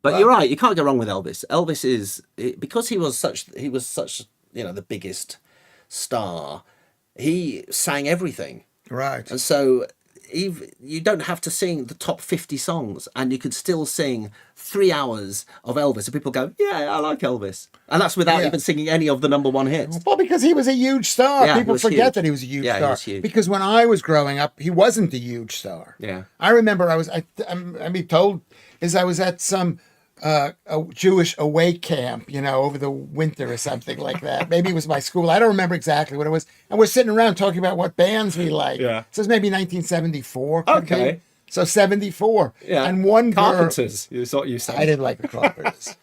But you're right. You can't go wrong with Elvis. Elvis is because he was such the biggest star. He sang everything, Right. and so you don't have to sing the top 50 songs, and you could still sing 3 hours of Elvis, and people go, "Yeah, I like Elvis," and that's without Yeah. even singing any of the number one hits. Well, because he was a huge star. Yeah, he People was forget huge. that he was a huge Yeah, he star. was huge. Because when I was growing up, he wasn't a huge star. Yeah. I remember I was told I was at some a Jewish away camp, over the winter or something like that. Maybe it was my school. I don't remember exactly what it was. And we're sitting around talking about what bands we like. Yeah. So it's maybe 1974. could Okay. be. So 74. Yeah. And one girl. Carpenters, is what you said. I didn't like the Carpenters.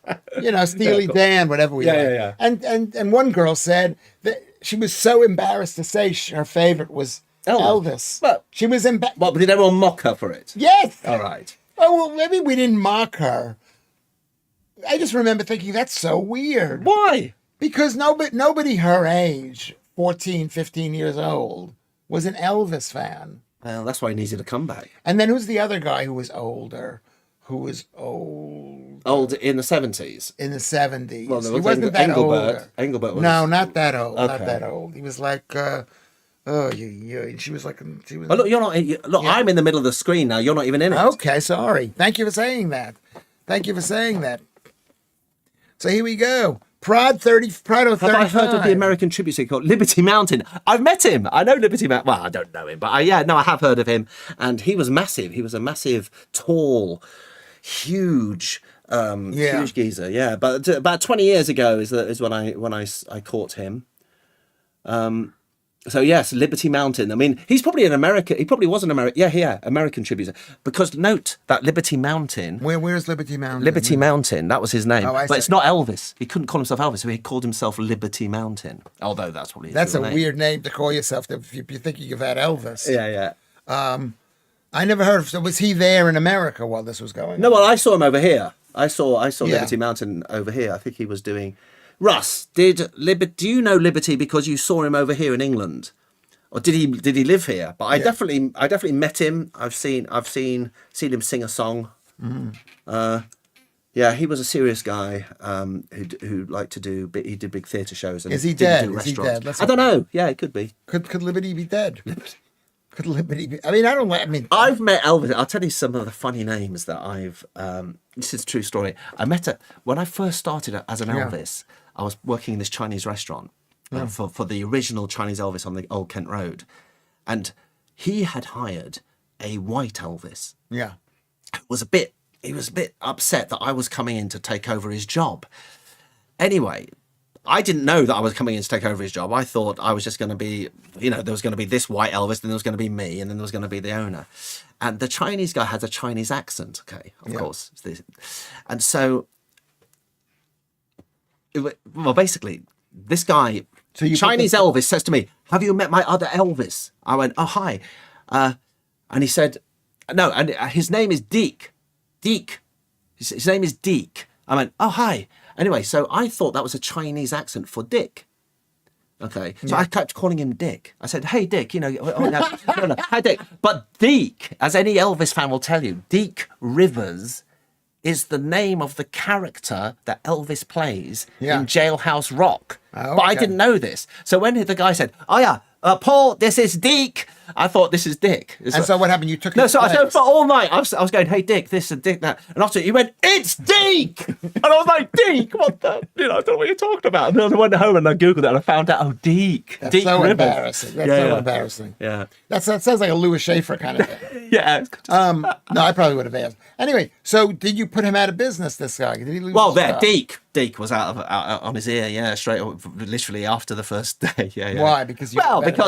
Steely Dan, whatever we like. Yeah. And one girl said that she was so embarrassed to say her favorite was Elvis. But she was embarrassed. Well, did everyone mock her for it? Yes. All right. Oh, well, maybe we didn't mock her. I just remember thinking, that's so weird. Why? Because nobody her age, 14, 15 years old, was an Elvis fan. Well, that's why he needed a comeback. And then who's the other guy who was older? Who was old? Old in the 70s? In the 70s. Well, there he was wasn't that older. Engelbert was... No, not that old. Okay. Not that old. He was like... She was like... Oh, look, you're not... Look, yeah. I'm in the middle of the screen now. You're not even in it. Okay, sorry. Thank you for saying that. So here we go. Prado 35. Have I heard of the American tribute singer called Liberty Mountain? I've met him. I know Liberty Mountain. Well, I don't know him, but I have heard of him. And he was massive. He was a massive, tall, huge geezer. Yeah, but about 20 years ago is when I caught him. So yes, Liberty Mountain. I mean, he's probably an American. He probably was an American. Yeah, American tribute. Because note that Liberty Mountain. Where's Liberty Mountain? Liberty Mountain. That was his name. Oh, but it's not Elvis. He couldn't call himself Elvis, so he called himself Liberty Mountain. Although that's probably his real name. Weird name to call yourself if you think you've had Elvis. Yeah. I never heard of. So was he there in America while this was going on? No, well, I saw him over here. I saw Liberty Mountain over here. I think he was doing. Russ, do you know Liberty because you saw him over here in England, or did he live here? But I definitely met him. I've seen him sing a song. Mm. He was a serious guy who liked to do. He did big theatre shows. And is he dead? Is he dead? I don't know. Yeah, it could be. Could Liberty be dead? Could Liberty be? I mean, I don't. I mean, I've met Elvis. I'll tell you some of the funny names that I've. This is a true story. I met when I first started as an Elvis. I was working in this Chinese restaurant for the original Chinese Elvis on the Old Kent Road. And he had hired a white Elvis. Yeah. He was a bit upset that I was coming in to take over his job. Anyway, I didn't know that I was coming in to take over his job. I thought I was just going to be, there was going to be this white Elvis, then there was going to be me, and then there was going to be the owner. And the Chinese guy has a Chinese accent, of course. And so... Well, basically, this guy, Chinese Elvis, says to me, "Have you met my other Elvis?" I went, "Oh, hi." And he said, "No," and his name is Deke. Deke. His name is Deke. I went, "Oh, hi." Anyway, so I thought that was a Chinese accent for Dick. Okay. So I kept calling him Dick. I said, "Hey, Dick, no, hi, Dick." But Deke, as any Elvis fan will tell you, Deke Rivers is the name of the character that Elvis plays in Jailhouse Rock. Oh, okay. But I didn't know this. So when the guy said, "Oh yeah, Paul, this is Deke," I thought this is Dick. And so what happened? You took so I said for all night I was going, "Hey Dick, this is Dick." That, and after he went, "It's Deke," and I was like, "Deke, what the? I don't know what you're talking about." And then I went home and I googled it and I found out, Deke. That's Deke so Rivers. embarrassing. That's so embarrassing. Yeah. That sounds like a Lewis Schaffer kind of thing. Yeah. No, I probably would have asked. Anyway, so did you put him out of business? This guy? Did he lose? Well, Deke was out on his ear. Yeah, straight up, literally after the first day. Yeah. Why? Because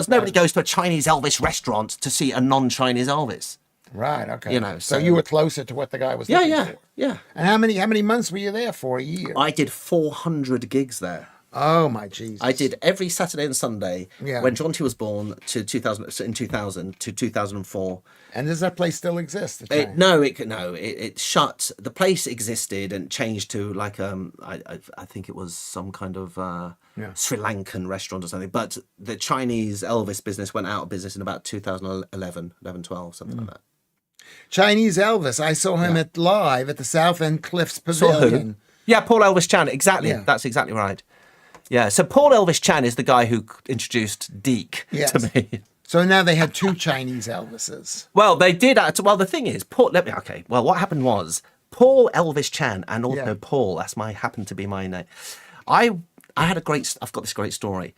nobody goes to a Chinese Elvis restaurant to see a non-Chinese Elvis. Right. Okay. So you were closer to what the guy was looking for. Yeah. And how many months were you there for? A year? I did 400 gigs there. Oh my Jesus! I did every Saturday and Sunday when John T was born in 2000 to 2004. And does that place still exist? It shut. The place existed and changed to like I think it was some kind of Sri Lankan restaurant or something. But the Chinese Elvis business went out of business in about 2011, 12, something like that. Chinese Elvis. I saw him live at the South End Cliffs Pavilion. Yeah, Paul Elvis Chan. Exactly. Yeah. That's exactly right. Yeah, so Paul Elvis Chan is the guy who introduced Deke to me. So now they had two Chinese Elvises. Well, they did. Well, the thing is, Well, what happened was Paul Elvis Chan and also Paul. Happened to be my name. I've got this great story.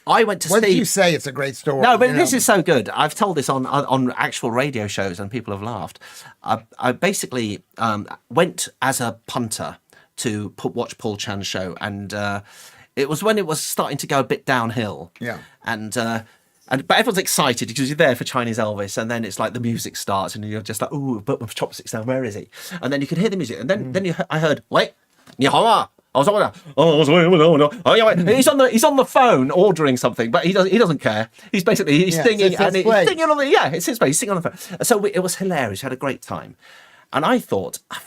I went to see. What did you say? It's a great story. No, but this is so good. I've told this on actual radio shows and people have laughed. I basically went as a punter to watch Paul Chan's show, and it was when it was starting to go a bit downhill. Yeah. And but everyone's excited because you're there for Chinese Elvis, and then it's like the music starts, and you're just like, "Ooh, put my chopsticks down. Where is he?" And then you can hear the music, and then I heard, "Wait, 你好啊." I was like, oh, yeah, he's on the phone ordering something, but he doesn't care. He's basically singing, and he's singing on the it's his place. He's singing on the phone. So it was hilarious. We had a great time, and I thought, I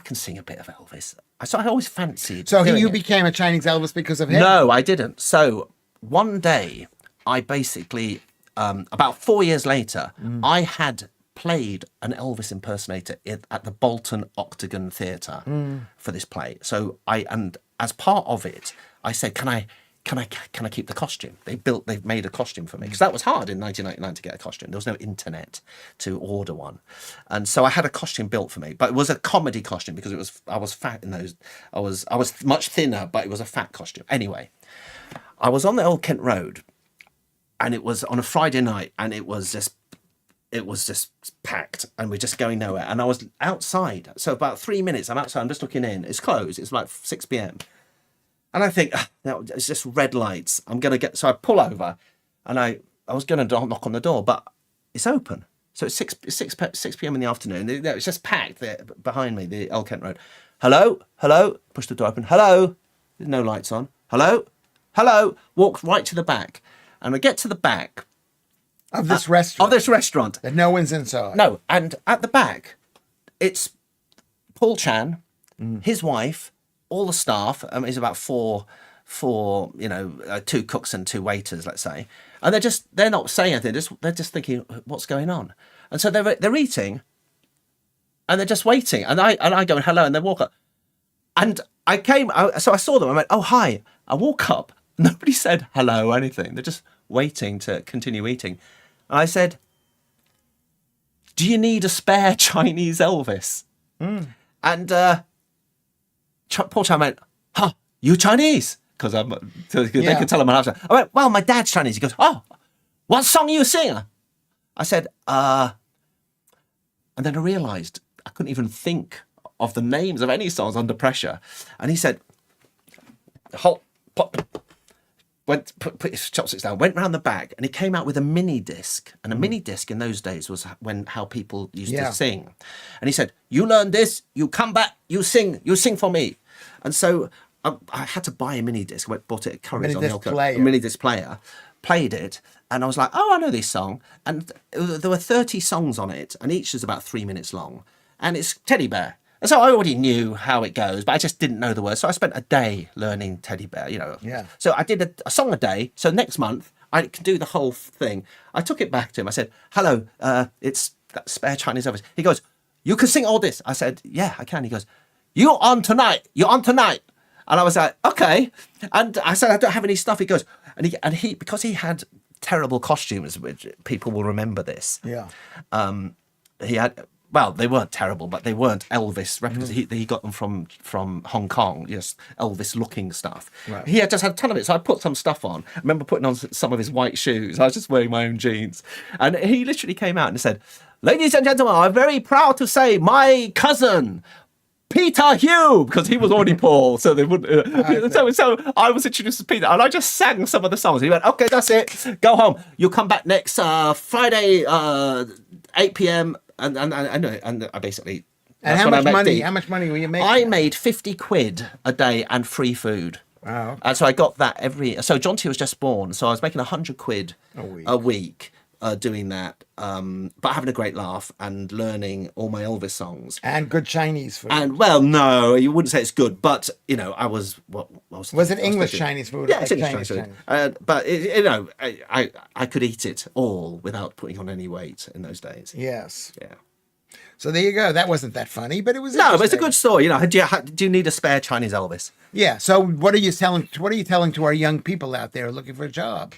can sing a bit of Elvis. So I always fancied. So you became a Chinese Elvis because of him? No, I didn't. So one day, I basically about 4 years later, I had played an Elvis impersonator at the Bolton Octagon Theatre for this play. So and as part of it, I said, can I keep the costume? They've made a costume for me, because that was hard in 1999 to get a costume. There was no internet to order one, and so I had a costume built for me. But it was a comedy costume because I was fat in those. I was much thinner, but it was a fat costume. Anyway, I was on the Old Kent Road, and it was on a Friday night, and it was just packed, and we're just going nowhere. And I was outside, so about 3 minutes I'm outside, I'm just looking in, it's closed, it's like 6 p.m, and I think, no, it's just red lights, I'm gonna get, so I pull over, and I was gonna knock on the door, but it's open. So it's 6 p.m in the afternoon. It's just packed there behind me, the Old Kent Road. Hello, push the door open. Hello, there's no lights on. Hello, walk right to the back, and I get to the back of this restaurant. That no one's inside. No, and at the back, it's Paul Chan, his wife, all the staff. It's about four, 2 cooks and 2 waiters, let's say, and they're not saying anything. They're just thinking, what's going on? And so they're eating, and they're just waiting. And I go, hello, and they walk up, and so I saw them. I went, oh hi. I walk up. Nobody said hello or anything. They're just waiting to continue eating. And I said, do you need a spare Chinese Elvis? And Paul Chan went, huh, you Chinese? Because they could tell him my accent. I went, well, my dad's Chinese. He goes, oh, what song are you singing? I said, and then I realised I couldn't even think of the names of any songs under pressure. And he said, put his chopsticks down, went round the back, and he came out with a mini disc. And a mini disc in those days was how people used to sing. And he said, you learn this, you come back, you sing for me. And so I had to buy a mini disc. I bought it at Curry's on the a mini disc player, played it, and I was like, oh, I know this song. And there were 30 songs on it, and each is about 3 minutes long. And it's Teddy Bear. And so I already knew how it goes, but I just didn't know the words. So I spent a day learning Teddy Bear, Yeah. So I did a song a day. So next month, I can do the whole thing. I took it back to him. I said, hello, it's that spare Chinese Elvis. He goes, you can sing all this. I said, yeah, I can. He goes, you're on tonight. And I was like, okay. And I said, I don't have any stuff. He goes, and he because he had terrible costumes, which people will remember this. Yeah. He had... Well, they weren't terrible, but they weren't Elvis replicas. He got them from Hong Kong, just Elvis-looking stuff. Right. He had just had a ton of it, so I put some stuff on. I remember putting on some of his white shoes. I was just wearing my own jeans. And he literally came out and said, ladies and gentlemen, I'm very proud to say my cousin, Peter Hugh, because he was already Paul, so they wouldn't. So I was introduced to Peter, and I just sang some of the songs. He went, okay, that's it. Go home. You'll come back next Friday, 8 p.m., and I basically. And how much money were you making? I made 50 quid a day and free food. Wow. And so I got that so John T was just born, so I was making 100 quid a week doing that, but having a great laugh and learning all my Elvis songs. And good Chinese food. And well, no, you wouldn't say it's good, but I was was it English Chinese food? Yeah, it's English Chinese food. But I could eat it all without putting on any weight in those days. Yes. Yeah. So there you go. That wasn't that funny, but it was. No, but it's a good story. Do you need a spare Chinese Elvis? Yeah. So what are you telling to our young people out there looking for a job?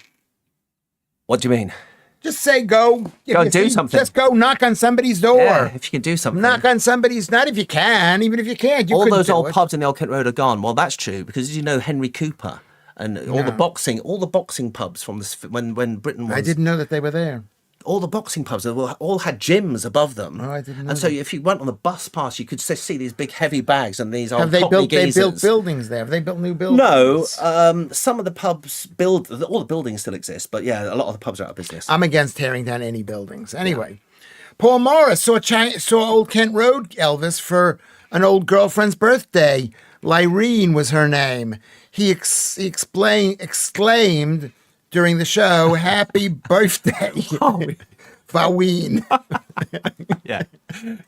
What do you mean? Just say go. Go and do something. Just go knock on somebody's door. Yeah, if you can do something. Knock on somebody's, not if you can, even if you can't. All those old pubs in the Old Kent Road are gone. Well, that's true, because Henry Cooper and all the boxing pubs from when Britain was. I didn't know that they were there. all the boxing pubs all had gyms above them. Oh, I didn't know and so that. if you went on the bus pass, you could see these big heavy bags and these old Have they Cockney built? They built geezers. buildings there. Have they built new buildings? No, some of the pubs all the buildings still exist, but yeah, a lot of the pubs are out of business. I'm against tearing down any buildings. Anyway, Paul Morris saw Old Kent Road Elvis for an old girlfriend's birthday. Lyrene was her name. He exclaimed during the show, "Happy birthday, Vaween."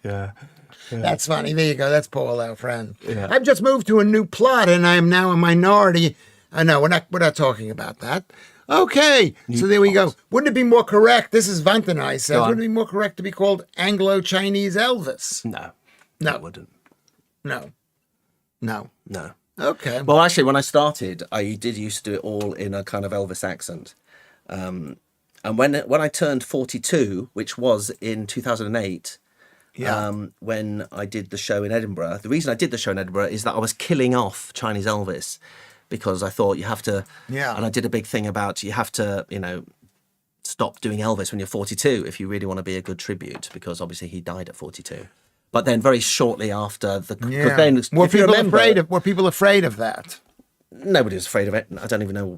Yeah. That's funny. There you go. That's Paul, our friend. Yeah. I've just moved to a new plot, and I am now a minority. I know we're not talking about that. Okay, so there we go. Wouldn't it be more correct? This is Vantanai says. Go on. Wouldn't it be more correct to be called Anglo-Chinese Elvis? No, No. it wouldn't. No. No. Okay. Well, actually, when I started, I did used to do it all in a kind of Elvis accent. And when I turned 42, which was in 2008, when I did the show in Edinburgh, the reason I did the show in Edinburgh is that I was killing off Chinese Elvis because I thought you have to, and I did a big thing about you have to, stop doing Elvis when you're 42 if you really want to be a good tribute, because obviously he died at 42. But then very shortly after Were people afraid of that? Nobody was afraid of it. I don't even know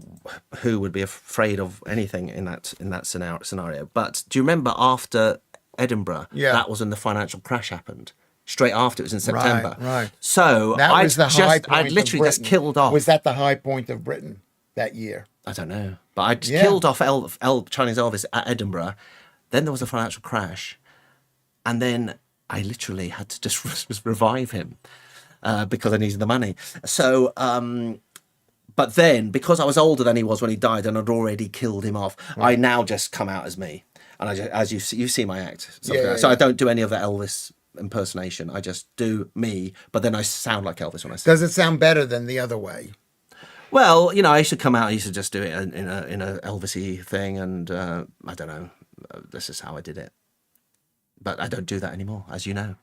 who would be afraid of anything in that scenario. But do you remember after Edinburgh? Yeah. That was when the financial crash happened. Straight after, it was in September. Right. So That was the high point I'd of literally just Britain. killed off. Was that the high point of Britain that year? I don't know, but I just killed off Chinese Elvis at Edinburgh. Then there was a financial crash, and then I literally had to just revive him because I needed the money. So, but then because I was older than he was when he died, and I'd already killed him off, I now just come out as me, and I just, as you see my act. So I don't do any of the Elvis impersonation. I just do me, but then I sound like Elvis when I say. Does it sound better than the other way? Well, I used to come out. I used to just do it in a Elvis-y thing, and I don't know. This is how I did it. But I don't do that anymore, as you know.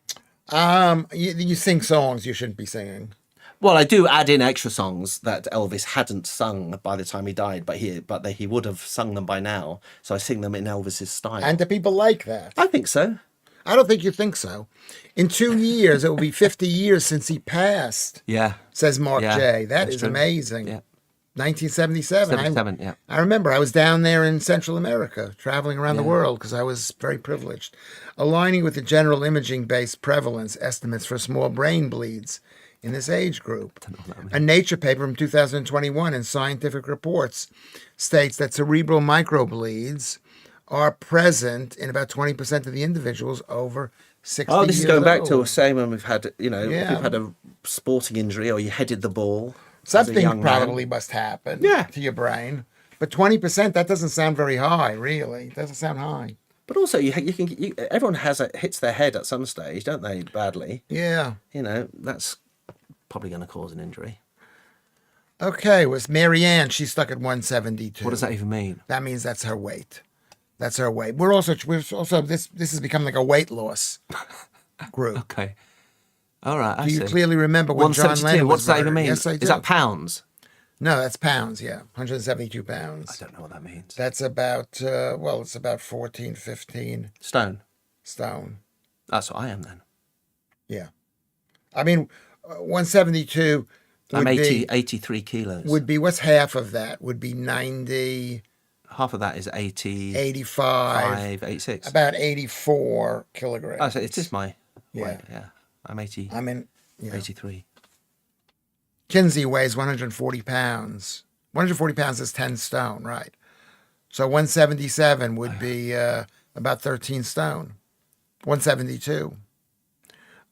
You sing songs you shouldn't be singing. Well, I do add in extra songs that Elvis hadn't sung by the time he died, but he would have sung them by now. So I sing them in Elvis's style. And do people like that? I think so. I don't think you think so. In 2 years, it will be 50 years since he passed. Yeah. Says Mark Yeah, J. That that's is true. amazing. Yeah. 1977. 77, yeah. I remember I was down there in Central America, traveling around the world because I was very privileged. Aligning with the general imaging-based prevalence estimates for small brain bleeds in this age group. A Nature paper from 2021 in Scientific Reports states that cerebral microbleeds are present in about 20% of the individuals over 60 years Oh, this is going back to old. the same when we've had, if you've had a sporting injury or you headed the ball. Something probably must happen Yeah. to your brain. But 20%, that doesn't sound very high, really. It doesn't sound high. But also, everyone hits their head at some stage, don't they, badly? Yeah. That's probably going to cause an injury. Okay, was Mary Ann. She's stuck at 172. What does that even mean? That means that's her weight. That's her weight. We're also this has become like a weight loss group. Okay. All right, I Do you see. clearly remember when John 172, Lennon what was does that even murdered? mean? Yes, I do. Is that pounds? No, that's pounds, yeah. 172 pounds. I don't know what that means. That's about, it's about 14, 15 Stone. stone. That's what I am then. Yeah. I mean, 172 I'm would 83 kilos. would be, what's half of that? Would be 90, Half of that is 80, 85, 86. about 84 kilograms. Oh, so it is my Yeah. weight, yeah. I'm 80, I mean, yeah. 83. Kinsey weighs 140 pounds. 140 pounds is 10 stone, right? So 177 would be about 13 stone. 172.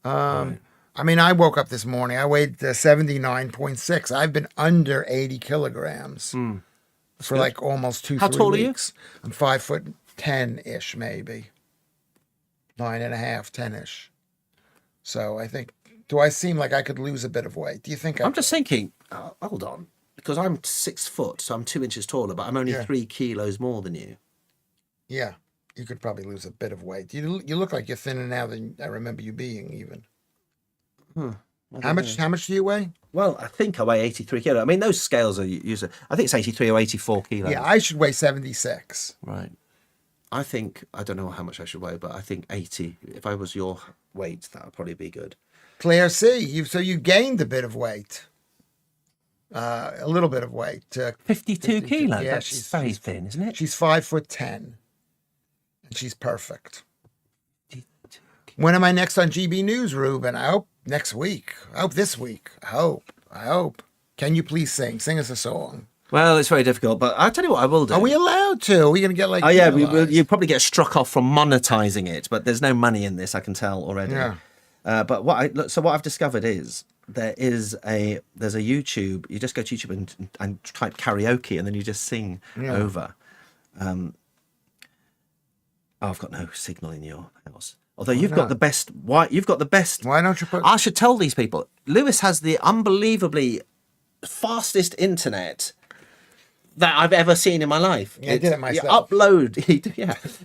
Right. I mean, I woke up this morning. I weighed 79.6. I've been under 80 kilograms for good. like almost 2-3 weeks. How tall are you? I'm 5'10" maybe. 9.5, 10-ish. So I think, do I seem like I could lose a bit of weight? Do you think I'm just thinking, hold on, because I'm 6 foot, so I'm 2 inches taller, but I'm only 3 kilos more than you. Yeah, you could probably lose a bit of weight. You look like you're thinner now than I remember you being even. How much do you weigh? Well, I think I weigh 83 kilos. I mean, those scales are usually, I think it's 83 or 84 kilos. Yeah, I should weigh 76. Right. I think, I don't know how much I should weigh, but I think 80. If I was your weight, that would probably be good. Claire C, so you gained a bit of weight. A little bit of weight. 52 kilos. Yeah, That's very thin, isn't it? She's 5'10", and she's perfect. When am I next on GB News, Ruben? I hope next week. I hope this week. I hope. Can you please sing? Sing us a song. Well, it's very difficult, but I'll tell you what I will do. Are we allowed to? Are we going to get like... Oh, yeah, you probably get struck off from monetizing it, but there's no money in this, I can tell already. Yeah. But what I've discovered is there's a YouTube, you just go to YouTube and type karaoke and then you just sing over. I've got no signal in your house. Although you've got the best. Why don't you put... I should tell these people. Lewis has the unbelievably fastest internet that I've ever seen in my life. Yeah, I did it myself. You upload,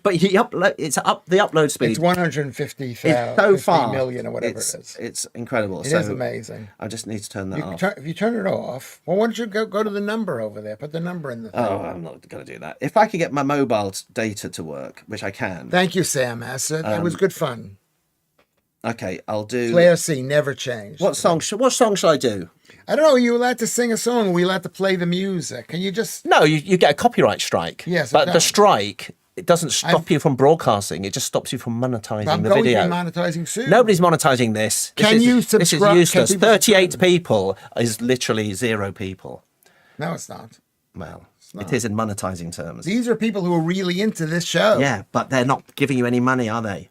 but the upload speed. It's 150,000, It's so far. million or whatever it is. It's incredible. It is amazing. I just need to turn that off. If you turn it off, well, why don't you go to the number over there? Put the number in the thing. Oh, I'm not going to do that. If I could get my mobile data to work, which I can. Thank you, Sam S. It was good fun. Okay, I'll do. Claire C. Never changed. What song should I do? I don't know. Are you allowed to sing a song? Are we allowed to play the music? Can you just... No, you get a copyright strike. Yes, but the strike, it doesn't stop you from broadcasting. It just stops you from monetizing the video. I'm going to be monetizing soon. Nobody's monetizing this. Can you This subscribe? is useless. 38 people is literally 0 people. No, it's not. Well, it is in monetizing terms. These are people who are really into this show. Yeah, but they're not giving you any money, are they?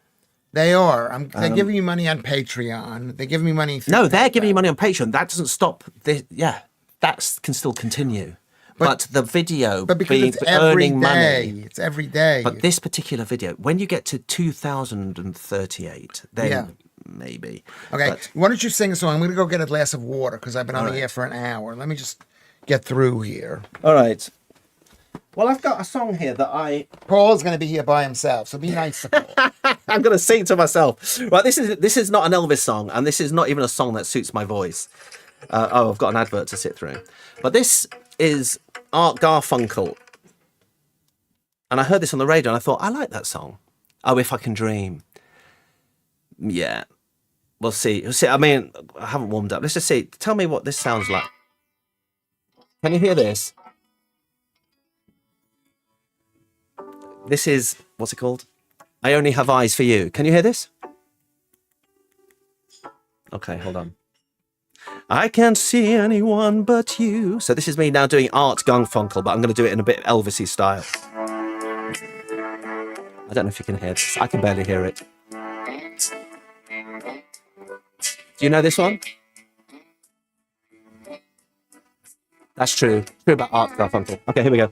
They are. They're giving you money on Patreon. They're giving me money. No, they're giving you money on Patreon. That doesn't stop. That can still continue. But the video because being it's every earning day. money. It's every day. But this particular video, when you get to 2038, then maybe. Okay, But, why don't you sing a song? I'm going to go get a glass of water because I've been on the air for an hour. Let me just get through here. all right. Well, I've got a song here that Paul's going to be here by himself, so be nice to Paul. I'm going to sing to myself. Right, this is not an Elvis song, and this is not even a song that suits my voice. I've got an advert to sit through. But this is Art Garfunkel. And I heard this on the radio, and I thought, I like that song. Oh, If I Can Dream. Yeah. We'll see. I mean, I haven't warmed up. Let's just see. Tell me what this sounds like. Can you hear this? This is, what's it called? I Only Have Eyes for You. Can you hear this? Okay, hold on. I can't see anyone but you. So this is me now doing Art Garfunkel, but I'm going to do it in a bit Elvis-y style. I don't know if you can hear this. I can barely hear it. Do you know this one? That's true. True about Art Garfunkel. Okay, here we go.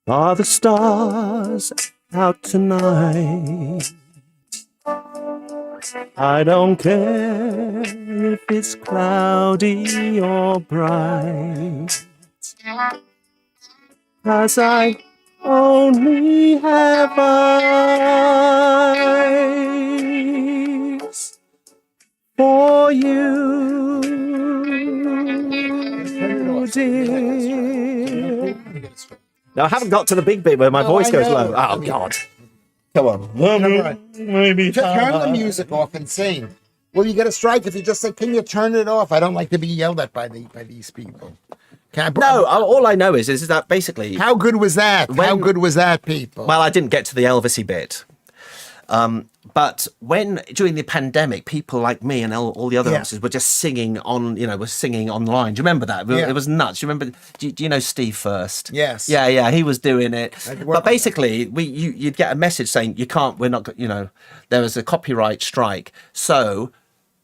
Are the stars out tonight? I don't care if it's cloudy or bright, 'cause I only have eyes for you, dear. No, I haven't got to the big bit where my voice goes low. Oh, God. Come on. Maybe turn the music off and sing. Well, you get a strike if you just say, can you turn it off? I don't like to be yelled at by these people. No, all I know is that basically... How good was that? How good was that, people? Well, I didn't get to the Elvis-y bit. But during the pandemic, people like me and all the other artists were just singing were singing online. Do you remember that? It was nuts. Do you remember? Do you know Steve First? Yes. Yeah, he was doing it. But basically, you'd get a message saying there was a copyright strike. So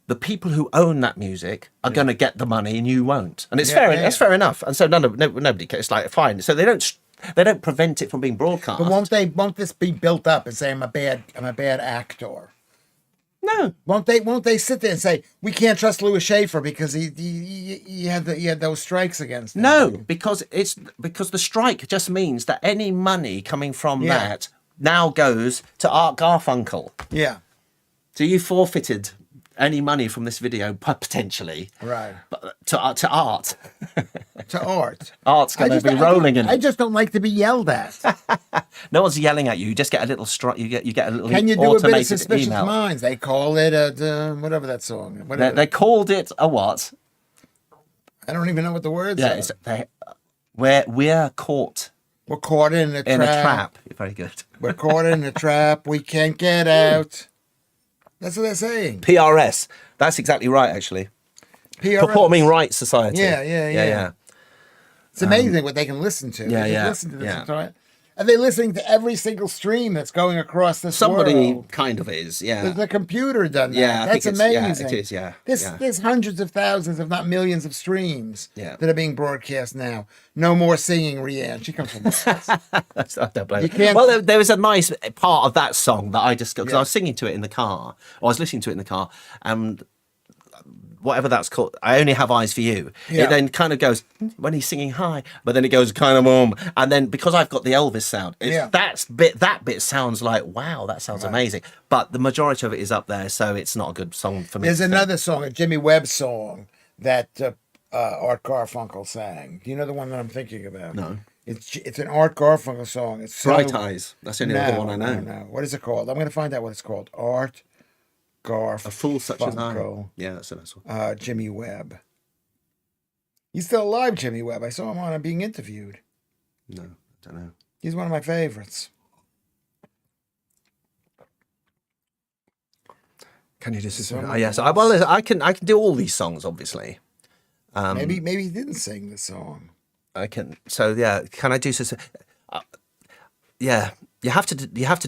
the people who own that music are going to get the money and you won't. And it's that's fair enough. And so nobody cares. It's like, fine. So they don't prevent it from being broadcast. But won't this be built up and say I'm a bad actor? No. Won't they sit there and say we can't trust Lewis Schaffer because he had those strikes against him? No, because the strike just means that any money coming from that now goes to Art Garfunkel. Yeah. So you forfeited any money from this video potentially, right? But to art. to art. Art's going to be rolling in I it. just don't like to be yelled at. No one's yelling at you. You just get a little you get a little Can you do a bit of automated Suspicious email. Minds? They call it a whatever that song. Whatever. They called it a what? I don't even know what the words Yeah, are. we're caught We're caught in a trap. in a trap. Very good. We're caught in a trap. We can't get out. That's what they're saying. PRS. That's exactly right, actually. PRS. Performing Rights Society. Yeah. It's amazing what they can listen to. yeah, They just yeah, listen to this yeah. entire. Are they listening to every single stream that's going across this Somebody world? kind of is, yeah. The computer done that. Yeah, I That's think amazing. it is, yeah. There's hundreds of thousands, if not millions, of streams Yeah. that are being broadcast now. No more singing, Rianne. She comes from Wales. I don't blame You her. can't- Well, there was a nice part of that song that I just got, because Yeah. I was singing to it in the car, or I was listening to it in the car, and whatever that's called, I Only Have Eyes for You. Yeah. It then kind of goes, when he's singing high, but then it goes kind of and then because I've got the Elvis sound, that bit sounds like, wow, that sounds amazing. But the majority of it is up there, so it's not a good song for me. There's to sing. another song, a Jimmy Webb song, that Art Garfunkel sang. Do you know the one that I'm thinking about? No. It's an Art Garfunkel song. It's so, Bright Eyes. That's the only other one I know. No. What is it called? I'm going to find out what it's called. Art Garfunkel. A Fool Such as I. Yeah, that's a nice one. Jimmy Webb. He's still alive, Jimmy Webb. I saw him on being interviewed. No, I don't know. He's one of my favorites. Can you just? So Oh, yes. Well, I can do all these songs, obviously. Maybe he didn't sing the song. I can. So yeah, can I do? Yeah, you have to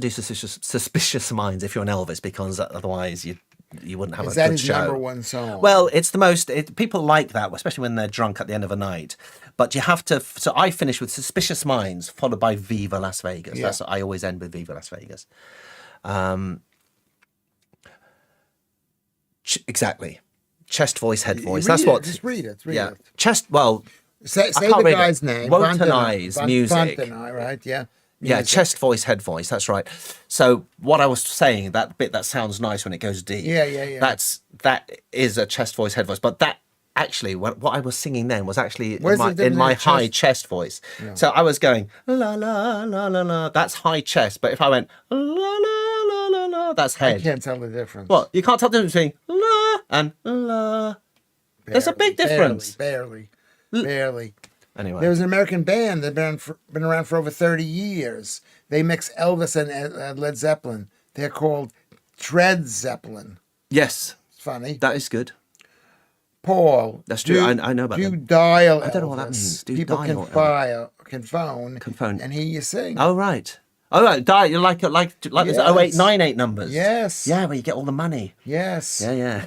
do suspicious minds if you're an Elvis, because otherwise you wouldn't have Is a that good his show. number one song? Well, it's the most. People like that, especially when they're drunk at the end of a night. But you have to. So I finish with Suspicious Minds, followed by Viva Las Vegas. Yeah. That's I always end with Viva Las Vegas. Exactly. Chest voice, head voice. That's what. Just read it. Read Yeah. it. Chest. Well. Say can't the read it. guy's name. Wontanize music. Wontanize, right? Yeah. Yeah, Music. chest voice, head voice. That's right. So what I was saying, that bit that sounds nice when it goes deep. Yeah. That is a chest voice, head voice. But that actually, what I was singing then was actually What is the in difference my in high chest? chest voice. So I was going la la la la la. That's high chest. But if I went la la la la la, that's I head. can't tell the difference. What? You can't tell the difference between la and la. There's a big difference. Barely. Anyway. There was an American band that been around for over 30 years. They mix Elvis and Led Zeppelin. They're called Tread Zeppelin. Yes, It's funny. that is good. Paul. That's true. I know about do them. dial I don't know what that Elvis. means. Do People dial can phone phone. and hear you sing. Oh right. Oh right. You're like there's Yes. 0898 numbers. Yes. Yeah, where you get all the money. Yes. Yeah.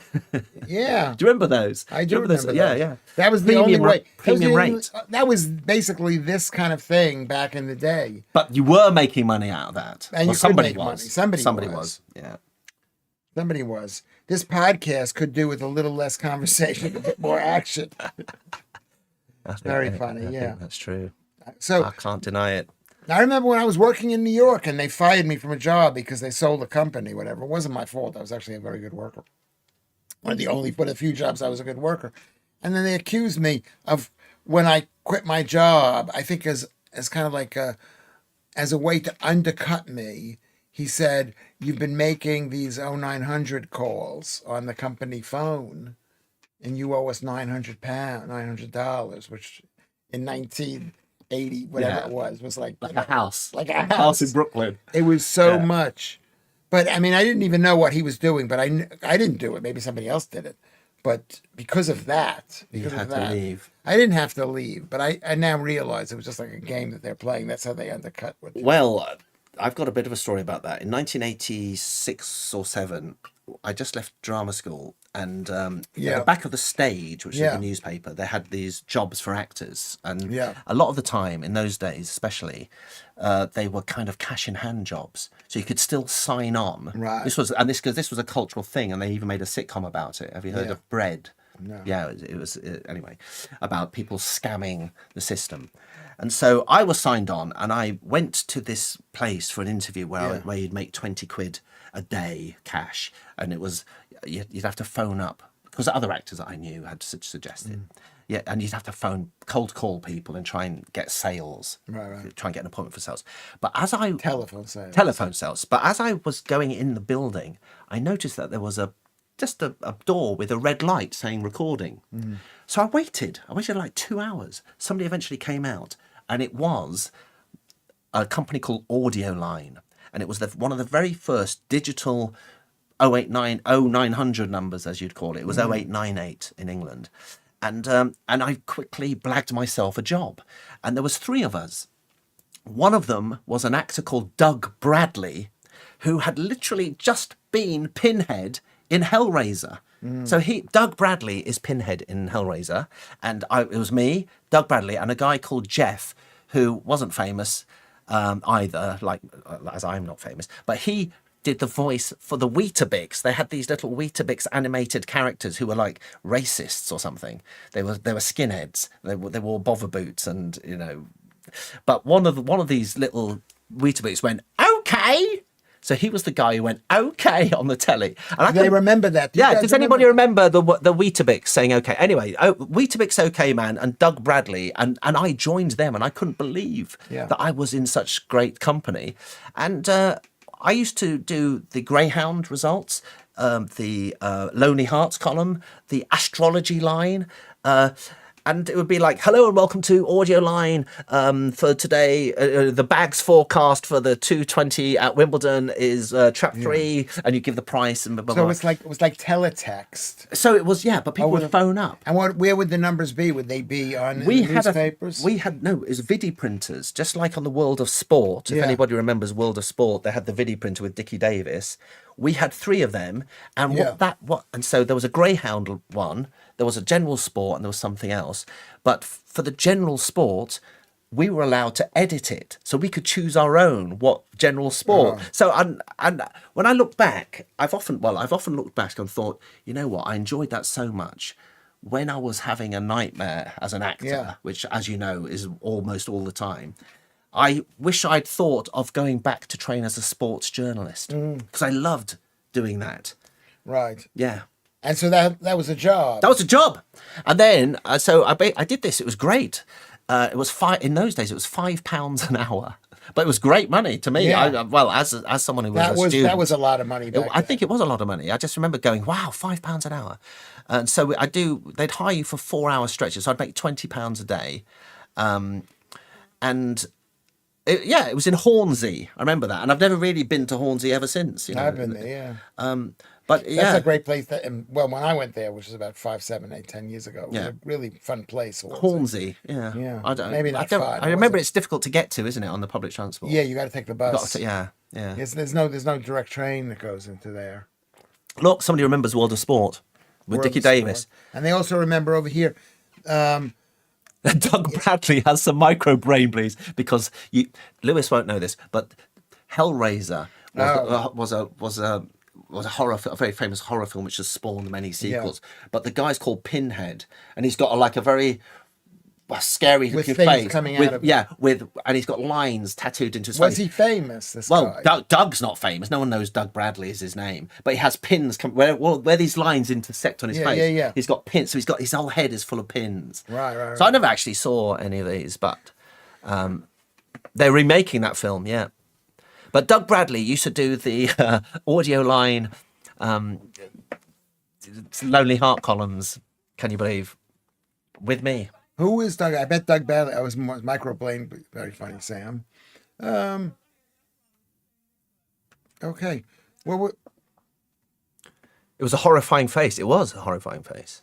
Yeah. Do you remember those? I do those? remember Yeah, those. yeah. That was the Premium only way. premium rate. That was basically this kind of thing back in the day. But you were making money out of that. And you could somebody make was. money. Somebody was. was. Yeah. Somebody was. This podcast could do with a little less conversation, a bit more action. Very funny, I yeah. think that's true. So I can't deny it. I remember when I was working in New York and they fired me from a job because they sold the company, whatever. It wasn't my fault. I was actually a very good worker. One of the few jobs I was a good worker. And then they accused me of when I quit my job, I think as kind of like as a way to undercut me. He said, "You've been making these 0900 calls on the company phone and you owe us $900, which in 1980, whatever it was like Like a house. Like a house in Brooklyn. It was so Yeah. much. But I mean, I didn't even know what he was doing, but I didn't do it. Maybe somebody else did it. But because of that, You had to leave. I didn't have to leave, but I now realize it was just like a game that they're playing. That's how they undercut with you. Well, I've got a bit of a story about that. In 1986 or 7, I just left drama school, and at the back of the stage, which is Yeah. the newspaper, they had these jobs for actors, and Yeah. a lot of the time in those days, especially, they were kind of cash in hand jobs, so you could still sign on. Right. Because this was a cultural thing, and they even made a sitcom about it. Have you heard Yeah. of Bread? No. Yeah, it was anyway about people scamming the system. And so I was signed on, and I went to this place for an interview where you'd make 20 quid a day cash, and it was you'd have to phone up because other actors that I knew had suggested. Yeah, and you'd have to cold call people and try and get sales. Right. Try and get an appointment for sales. But as I Telephone sales. telephone sales. But as I was going in the building, I noticed that there was just a door with a red light saying recording. So I waited like 2 hours. Somebody eventually came out, and it was a company called Audio Line, and it was one of the very first digital 0900 numbers, as you'd call it. It was 0898 in England. And I quickly blagged myself a job. And there was 3 of us. One of them was an actor called Doug Bradley, who had literally just been Pinhead in Hellraiser. So Doug Bradley is Pinhead in Hellraiser. And it was me, Doug Bradley, and a guy called Jeff, who wasn't famous either, like as I'm not famous. But he did the voice for the Weetabix. They had these little Weetabix animated characters who were like racists or something. They were skinheads. They wore bother boots, and But one of these little Weetabix went okay. So he was the guy who went okay on the telly. And They remember that. Yeah. Does anybody remember the Weetabix saying okay? Anyway, Weetabix okay man and Doug Bradley and I joined them, and I couldn't believe that I was in such great company. And I used to do the Greyhound results, the Lonely Hearts column, the astrology line, and it would be like, hello and welcome to Audio Line for today. The bags forecast for the 220 at Wimbledon is trap 3, and you give the price and blah, blah, blah. So it was like teletext. So it was, but people would phone up. And where would the numbers be? Would they be on newspapers? It was Vidi printers, just like on the World of Sport. If anybody remembers World of Sport, they had the Vidi printer with Dickie Davis. We had 3 of them, and and so there was a Greyhound one, there was a General Sport, and there was something else. But for the General Sport, we were allowed to edit it, so we could choose our own what General Sport. So and when I look back, I've often looked back and thought, you know what, I enjoyed that so much. When I was having a nightmare as an actor, which, as you know, is almost all the time, I wish I'd thought of going back to train as a sports journalist, because I loved doing that. Right. Yeah. And so that was a job. That was a job. And then, so I did this. It was great. It was in those days, it was £5 an hour. But it was great money to me. Yeah. As someone who was a student. That was a lot of money back I think it was a lot of money. I just remember going, wow, £5 an hour. And so they'd hire you for 4-hour stretches. So I'd make £20 a day. It was in Hornsey. I remember that. And I've never really been to Hornsey ever since. I've been there, But that's a great place. When I went there, which was about 5, 7, 8, 10 years ago, it was a really fun place. Hornsey, yeah. I don't. Maybe not 5. I remember it's difficult to get to, isn't it, on the public transport? Yeah, you got to take the bus. Yeah. Yes, there's no direct train that goes into there. Look, somebody remembers World of Sport with Dickie Davis, and they also remember over here. Doug Bradley has some micro brain bleeds because Lewis won't know this, but Hellraiser was a horror, a very famous horror film which has spawned many sequels. But the guy's called Pinhead, and he's got like a very scary looking face coming out of it. And he's got lines tattooed into his face. Was he famous? This guy? Doug's not famous. No one knows Doug Bradley is his name, but he has pins where these lines intersect on his face. Yeah. He's got pins, so his whole head is full of pins. Right. So I never actually saw any of these, but they're remaking that film, yeah. But Doug Bradley used to do the Audio Line Lonely Heart columns. Can you believe? With me. Who is Doug? I bet Doug Bradley. I was microplane, but very funny, Sam. Okay. Well, it was a horrifying face. It was a horrifying face.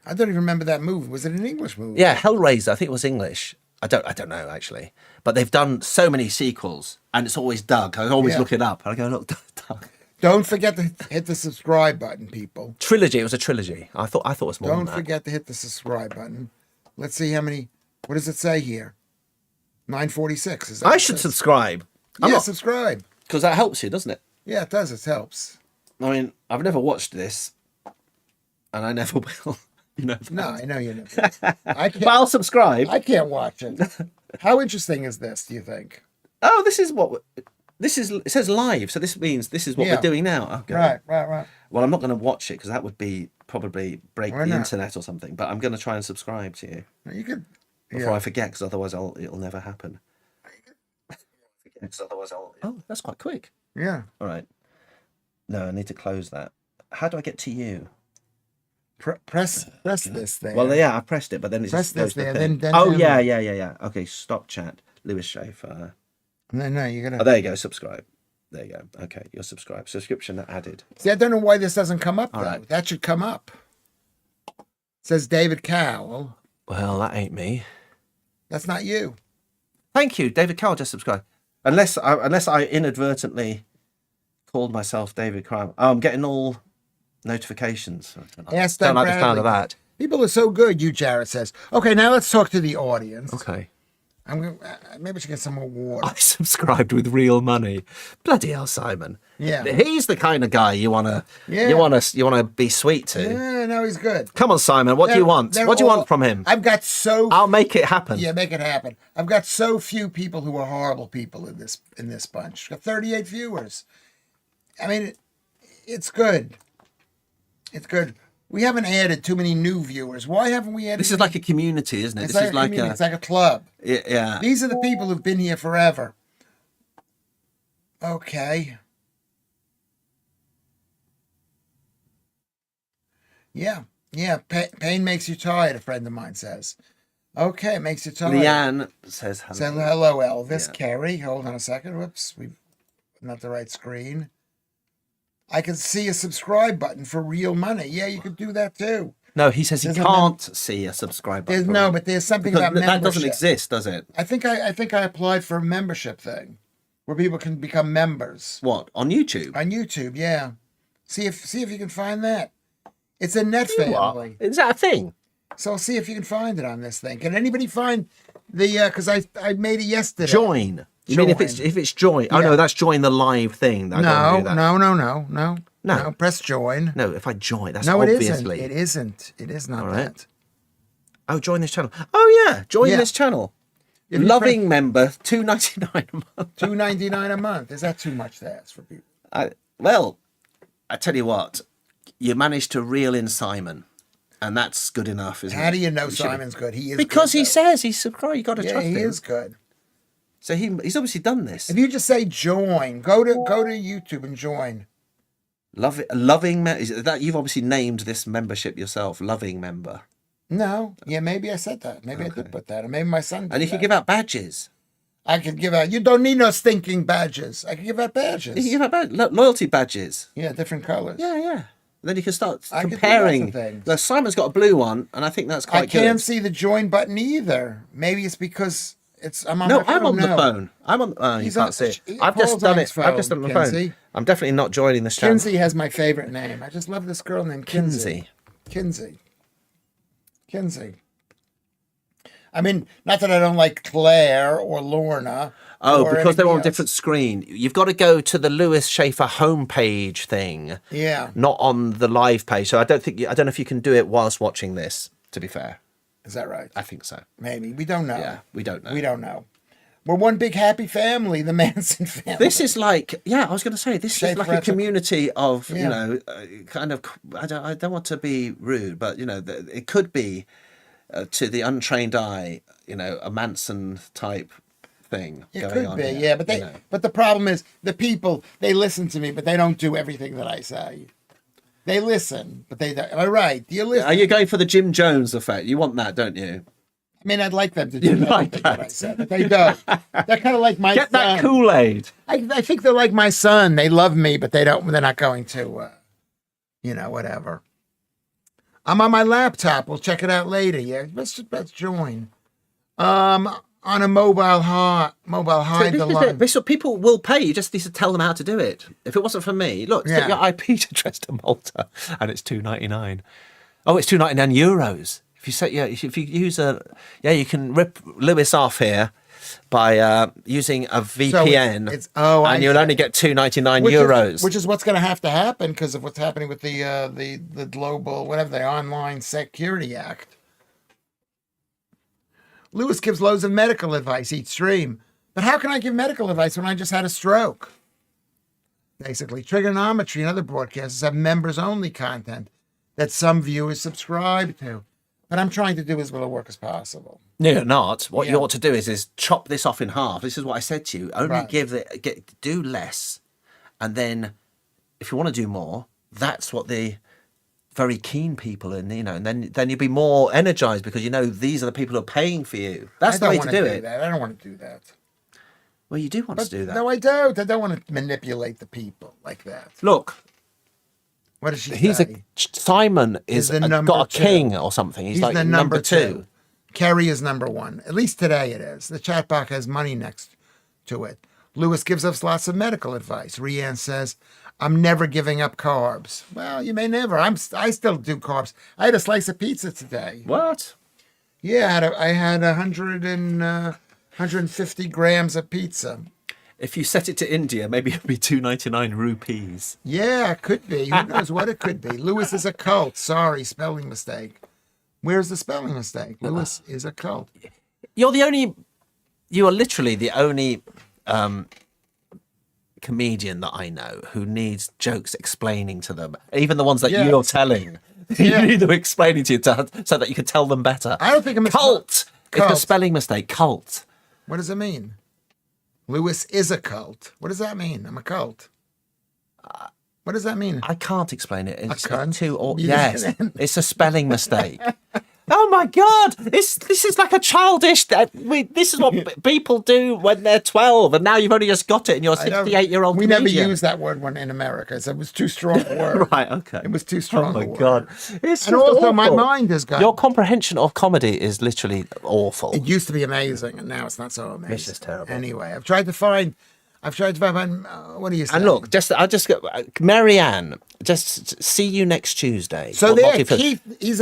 I don't even remember that movie. Was it an English movie? Yeah, Hellraiser. I think it was English. I don't know actually. But they've done so many sequels, and it's always Doug. I always look it up. I go, look, Doug. Don't forget to hit the subscribe button, people. Trilogy. It was a trilogy. I thought it was more than that. Don't forget to hit the subscribe button. Let's see how many. What does it say here? 946. Is that I should subscribe. Subscribe. Because that helps you, doesn't it? Yeah, it does. It helps. I mean, I've never watched this, and I never will. You know. No, I know you never. I can't. But I'll subscribe. I can't watch it. How interesting is this? Do you think? Oh, this is. It says live, so this means this is what we're doing now. Okay. Right. Well, I'm not going to watch it because that would be probably break Why the not? internet or something. But I'm going to try and subscribe to you You could. before Yeah. I forget, because otherwise it'll never happen. Oh, that's quite quick. Yeah. All right. No, I need to close that. How do I get to you? Press this there. Well, yeah, I pressed it, but then it Press just goes this to the there, thing. then Oh, down yeah, there. yeah. Okay, stop chat. Lewis Schaffer. No, you're Oh, gonna. there you go. Subscribe. There you go. Okay, you're subscribed. Subscription added. See, I don't know why this doesn't come up though. right. That should come up. It says David Cowell. Well, that ain't me. That's not you. Thank you, David Cowell. Just subscribe. Unless I inadvertently called myself David Crime. Oh, I'm getting all notifications. Ask Don't Doug like the sound of Bradley. that. People are so good, you Jarrett says. Okay, now let's talk to the audience. Okay. I'm gonna, maybe we should get some more water. I subscribed with real money. Bloody hell, Simon. Yeah. He's the kind of guy you wanna Yeah. you wanna be sweet to. Yeah, no, he's good. Come on, Simon. What do you want? They're What do you all- want from him? I've got so I'll make it happen. yeah, make it happen. I've got so few people who are horrible people in this bunch. Got 38 viewers. I mean, it's good. It's good. We haven't added too many new viewers. Why haven't we added? This is like a community, isn't it? it's This like is a like community. a It's like a club. yeah. These are the people who've been here forever. Okay. Yeah. Pain makes you tired, a friend of mine says. Okay, it makes you tired. Leanne says hello. Say hello, Elvis. Yeah. Kerry, hold on a second. Whoops, we've not the right screen. I can see a subscribe button for real money. Yeah, you could do that too. No, he says he There's a can't see a subscribe There's button. no, but there's something because about membership. that doesn't exist, does it? I think I applied for a membership thing where people can become members What, on YouTube? on YouTube. Yeah, see if you can find that. It's a net family, Is that a thing? so see if you can find it on this thing. Can anybody find the? Because I made it yesterday. Join. You mean if it's join? Oh Yeah. no, that's join the live thing. I don't wanna do that. No. Press join. No, if I join, that's No, it obviously. isn't. It isn't. It is not All right. that. Oh, join this channel. Oh yeah, join Yeah. this channel. If you Loving member, $2.99 a month. $2.99 a month. Is that too much to ask for people? Well, I tell you what, you managed to reel in Simon, and that's good enough, isn't it? How do you know should be- Simon's good? He is Because good, he though. says he's subscribed. You got to Yeah, trust he him. is good. So he's obviously done this. If you just say join, go to YouTube and join. Loving is that you've obviously named this membership yourself, loving member, No, yeah, maybe I said that. Maybe I did put that, or maybe my son. Did and you can that. give out badges. I could give out. You don't need no stinking badges. I can give out badges. You can give out loyalty badges. Yeah, different colors. Yeah. Then you can start I could do lots comparing. of things. Now, Simon's got a blue one, and I think that's quite I can't good. see the join button either. Maybe it's because I'm on. No, my phone I'm on the now. phone. I'm on. Oh, you He's can't on- see. he- I've just Paul's done on it. his I've just phone, done it on the phone. Kinsey. I'm definitely not joining this channel. Kinsey has my favorite name. I just love this girl named Kinsey. Kinsey. I mean, not that I don't like Claire or Lorna. Oh, or because they're on a anybody different screen. You've got to go to the Lewis Schaffer homepage thing, else. Yeah. not on the live page. So I don't know if you can do it whilst watching this. To be fair, Is that right? I think so. Maybe. We don't know. Yeah, we don't know. We don't know. We're one big happy family, the Manson family. This is like, yeah, I was going to say, this is Schaefer like a Ratchet. community of, Yeah. you know, kind of, I don't want to be rude, but, you know, it could be, to the untrained eye, you know, a Manson type thing It going could on be, here, yeah. But you know. but the problem is the people, they listen to me, but they don't do everything that I say. They listen, but they don't. Am I right? Do you listen? Are you going for the Jim Jones effect? You want that, don't you? I mean, I'd like them to do You everything like that that? I said, but they don't. They're kind of like my Get that son. Kool-Aid. I think they're like my son. They love me, but they don't. They're not going to, you know, whatever. I'm on my laptop. We'll check it out later. Yeah, let's join. On a mobile hide the line. So people will pay. You just need to tell them how to do it. If it wasn't for me, look, Yeah. get your IP address to Malta, and it's €2.99. Oh, it's €2.99. If you set, if you use you can rip Lewis off here by using a VPN, I and you'll see. only get €2.99. Which is what's going to happen because of what's happening with the global, whatever, the Online Security Act. Lewis gives loads of medical advice each stream. But how can I give medical advice when I just had a stroke? basically. Trigonometry and other broadcasters have members-only content that some viewers subscribe to. But I'm trying to do as little work as possible. No, you're not. What Yeah. you ought to do is chop this off in half. This is what I said to you. Only Right. do less, and then if you want to do more, that's what the very keen people and and then you'll be more energized because these are the people who are paying for you. That's the way to do it. That. I don't want to do that. Well, you do want to do that. No, I don't. I don't want to manipulate the people like that. Look, What does she he's say? Simon is the number got a 2. king or something. He's like the number 2. Kerry is number 1. At least today it is. The chat box has money next to it. Lewis gives us lots of medical advice. Rianne says, I'm never giving up carbs. Well, you may never. I still do carbs. I had a slice of pizza today. What? Yeah, I had 150 grams of pizza. If you set it to India, maybe it'd be 299 rupees. Yeah, it could be. Who knows what it could be? Lewis is a cult. Sorry, spelling mistake. Where's the spelling mistake? Lewis is a cult. You are literally the only comedian that I know who needs jokes explaining to them. Even the ones that Yeah. you're telling. Yeah. You need them explaining to you so that you can tell them better. I don't think I'm a Cult! It's a Cult. spelling mistake. Cult. What does it mean? Lewis is a cult. What does that mean? I'm a cult. What does that mean? I can't explain it. It's cunt? yes, it's a spelling mistake. Oh my God! This is like a childish. This is what people do when they're 12, and now you've only just got it, and you're a 68-year-old. We never used that word one in America. So it was too strong a word. Right? Okay. It was too strong. Oh my a word. God! It's And also, awful. my mind has gone. Your comprehension of comedy is literally awful. It used to be amazing, and now it's not so amazing. It's just terrible. Anyway, I've tried to find. What do you say? And look, I just got Marianne. Just see you next Tuesday. So What there, multi- Keith. He's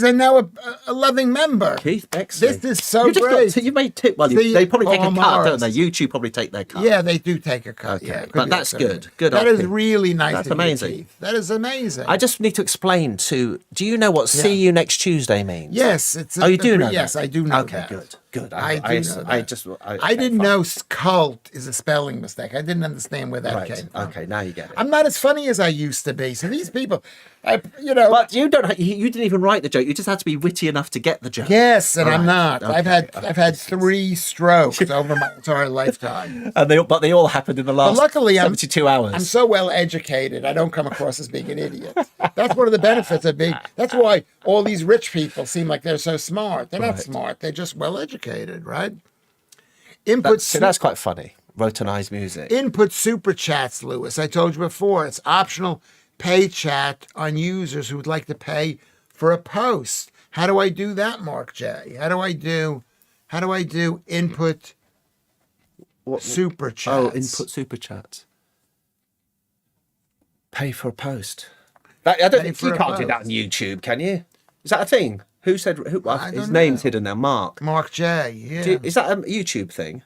now a loving member. Keith Bexley. This is so you just great. You made 2. Well, See, they probably take a Paul cut, don't Morris. they? YouTube probably take their cut. Yeah, they do take a cut. Okay, Yeah, it could but be that's that. good. Good That on is you. really nice. That's of you, amazing. Keith. That is amazing. I just need to explain to. Do you know what "see you next Tuesday" means? Yes, it's. Oh, you do know Yes, that? I do know Okay, that. good. I do know that. I I didn't know cult is a spelling mistake. I didn't understand where that Right. came from. Okay, now you get it. I'm not as funny as I used to be. So these people, But you don't. You didn't even write the joke. You just had to be witty enough to get the joke. Yes, and I'm Right. not. Okay. I've had 3 strokes over my entire lifetime. And they all happened in the last. luckily, 72 hours. I'm so well educated. I don't come across as being an idiot. That's one of the benefits of being. That's why all these rich people seem like they're so smart. They're not Right. smart. They're just well educated, right? Input. That's quite funny. Rotonized music. Input super chats, Lewis. I told you before, it's optional pay chat on users who would like to pay for a post. How do I do that, Mark J? How do I do input super chats? Oh, input super chat. Pay for a post. I don't think for you a can't do that on post. YouTube, can you? Is that a thing? Who said? I His don't name's know. hidden now. Mark. Mark J. Yeah. Is that a YouTube thing?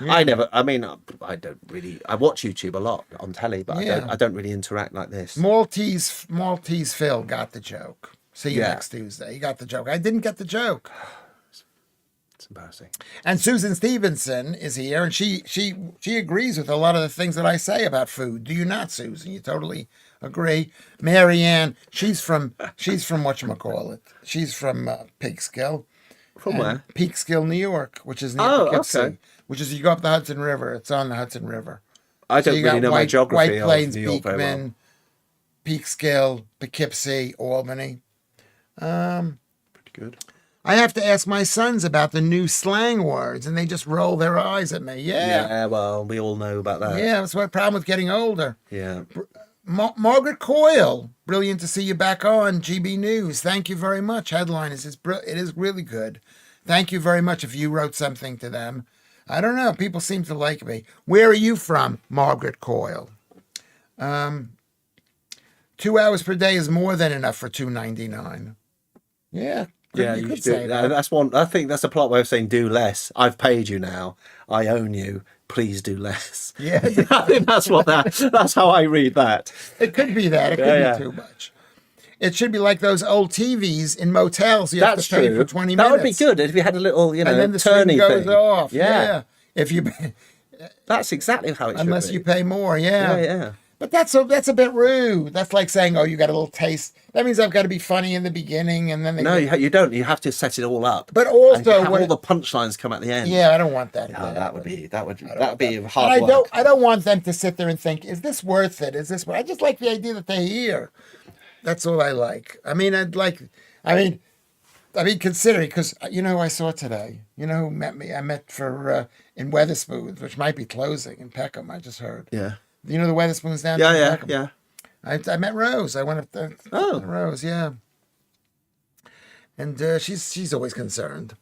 I never. I mean, I don't really. I watch YouTube a lot on telly, but Yeah. I don't really interact like this. Maltese Phil got the joke. See you Yeah. next Tuesday. He got the joke. I didn't get the joke. It's embarrassing. And Susan Stevenson is here, and she agrees with a lot of the things that I say about food. Do you not, Susan? You totally agree. Marianne, she's from whatchamacallit. She's from Peekskill. From where? Peekskill, New York, which is near Oh, Poughkeepsie. okay. Which is, you go up the Hudson River. It's on the Hudson River. I don't you really got know my geography White of Plains, New York very well. Beekman, Peekskill, Poughkeepsie, Albany. Pretty good. I have to ask my sons about the new slang words, and they just roll their eyes at me. Yeah. Yeah, well, we all know about that. Yeah, that's my problem with getting older. Yeah. Margaret Coyle, brilliant to see you back on GB News. Thank you very much. Headline it is really good. Thank you very much if you wrote something to them. I don't know. People seem to like me. Where are you from, Margaret Coyle? 2 hours per day is more than enough for $2.99. Yeah. Yeah, you could should say that. That's one. I think that's a polite way of saying do less. I've paid you now. I own you. Please do less. Yeah. I think that's how I read that. It could be that. It could Yeah, be too much. It should be like those old TVs in motels. You have That's to pay true. for 20 that minutes. would be good if you had a little, And then the turny screen goes thing. off. Yeah. If you, That's exactly how it unless should be. you pay more. Yeah, yeah. But that's a bit rude. That's like saying, "Oh, you got a little taste." That means I've got to be funny in the beginning, and then they No, you don't. You have to set it all up. But and also, have when all the punchlines come at the end. yeah, I don't want that. Oh, that would be And hard work. I don't want them to sit there and think, "Is this worth it? Is this?" I just like the idea that they're here. That's all I like. I mean, considering, because you know who I saw today. You know who met me? I met for in Weatherspoons, which might be closing in Peckham. I just heard. Yeah. You know the Weatherspoons down Yeah, there in yeah, Peckham? yeah. I met Rose. I went up there. Oh. Rose, yeah. And she's always concerned.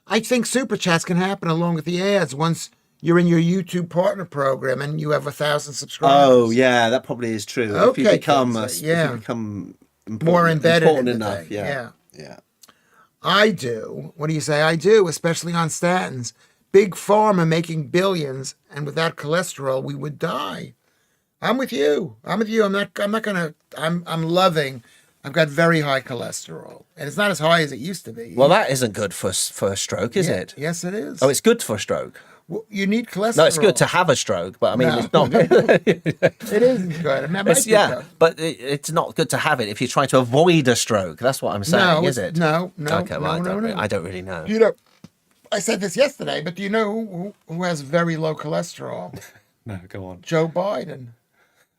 I think super chats can happen along with the ads once you're in your YouTube partner program and you have 1,000 subscribers. Oh, yeah, that probably is true. If you Okay, become, kids, if you become more embedded important in the enough, thing. yeah. I do. What do you say? I do, especially on statins. Big pharma making billions, and without cholesterol, we would die. I'm with you. I'm not gonna. I'm loving. I've got very high cholesterol, and it's not as high as it used to be. Well, that isn't good for a stroke, is it? Yes, it is. Oh, it's good for a stroke. Well, you need cholesterol. No, it's good to have a stroke, but I mean, No. it's not. It isn't good. I mean, it might be good. but it's not good to have it if you're trying to avoid a stroke. That's what I'm saying, is it? No. Okay, well, no. I don't really know. You know, I said this yesterday, but do you know who has very low cholesterol? No, go on. Joe Biden.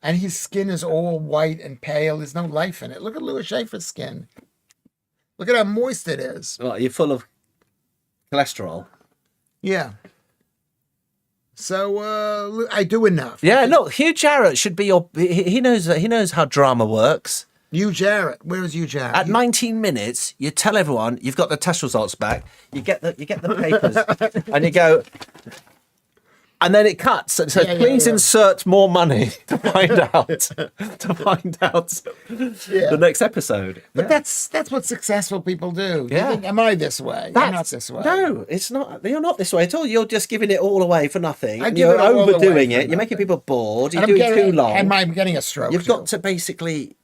And his skin is all white and pale. There's no life in it. Look at Lewis Schaffer's skin. Look at how moist it is. Well, you're full of cholesterol. Yeah. So I do enough. Yeah, look, Hugh Jarrett should be your. He knows how drama works. Hugh Jarrett. Where is Hugh Jarrett? At 19 minutes, you tell everyone you've got the test results back. You get the papers, and you go. And then it cuts. So please insert more money to find out the next episode. But that's what successful people do. Yeah. You think, am I this way? I'm not this way. No, it's not. You're not this way at all. You're just giving it all away for nothing. I give You're it all away overdoing for it. You're making people bored. You're And I'm doing getting, too long. And I'm getting a stroke. You've too. got to basically,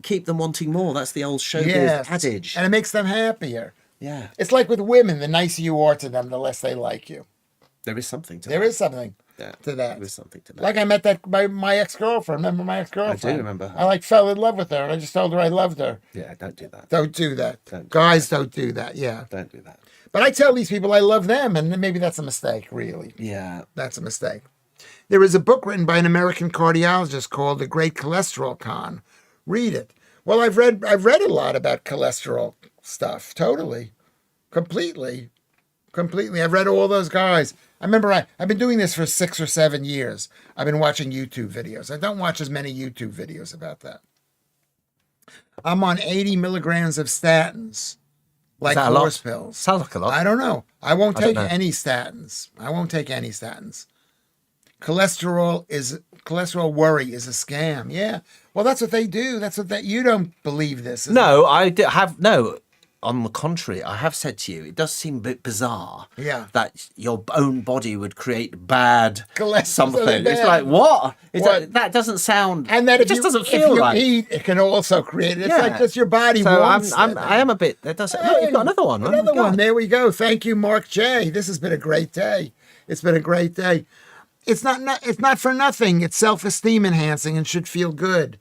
keep them wanting more. That's the old showbiz adage. And it makes them happier. Yeah, It's like with women. The nicer you are to them, the less they like you. there is something to There that. is something to that. There is something to that. Like I met my ex-girlfriend. Remember my ex-girlfriend? I do remember her. I fell in love with her, and I just told her I loved her. Yeah, don't do that. Don't do that. Don't do Guys, don't do that. Yeah. Don't do that. But I tell these people I love them, and maybe that's a mistake, really. Yeah. That's a mistake. There is a book written by an American cardiologist called The Great Cholesterol Con. Read it. Well, I've read a lot about cholesterol stuff. Totally. Completely. I've read all those guys. I remember I've been doing this for 6 or 7 years. I've been watching YouTube videos. I don't watch as many YouTube videos about that. I'm on 80 milligrams of statins, like that a lot? horse pills. Sounds like a lot. I don't know. I won't take don't know. any statins. Cholesterol worry is a scam. Yeah. Well, that's what they do. You don't believe this. No, I have no. On the contrary, I have said to you, it does seem a bit bizarre. Yeah. That your own body would create bad Cholesterol, something. bad. It's like what? What? That doesn't sound. And that it just doesn't feel if you right. eat, it can also create it. It's Yeah. like just your body So wants it. I am a bit. That does. Look, you've got another one. Oh, Another God. one. There we go. Thank you, Mark J. This has been a great day. It's been a great day. It's not for nothing. It's self-esteem enhancing and should feel good.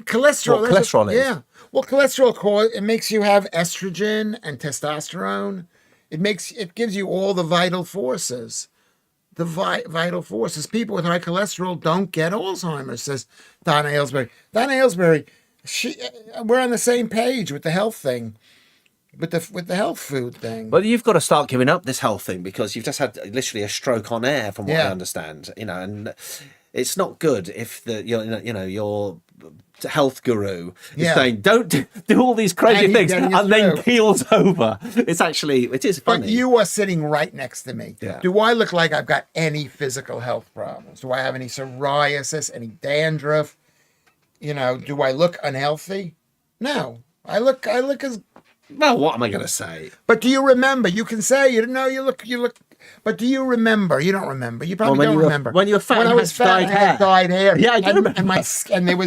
Cholesterol. What cholesterol is? Yeah. Well, cholesterol it makes you have estrogen and testosterone. It gives you all the vital forces. The vital forces. People with high cholesterol don't get Alzheimer's, says Donna Aylesbury. Donna Aylesbury, we're on the same page with the health thing. With the health food thing. Well, you've got to start giving up this health thing because you've just had literally a stroke on air, from what I understand. And it's not good if your health guru is saying don't do all these crazy things and then keels over. It is funny. But you are sitting right next to me. Yeah. Do I look like I've got any physical health problems? Do I have any psoriasis, any dandruff? Do I look unhealthy? No. I look as. Well, what am I going to say? But do you remember? You can say you look. But do you remember? You don't remember. You probably don't remember. When you were fat, when I was fat, I had dyed hair. Yeah, I do remember. And there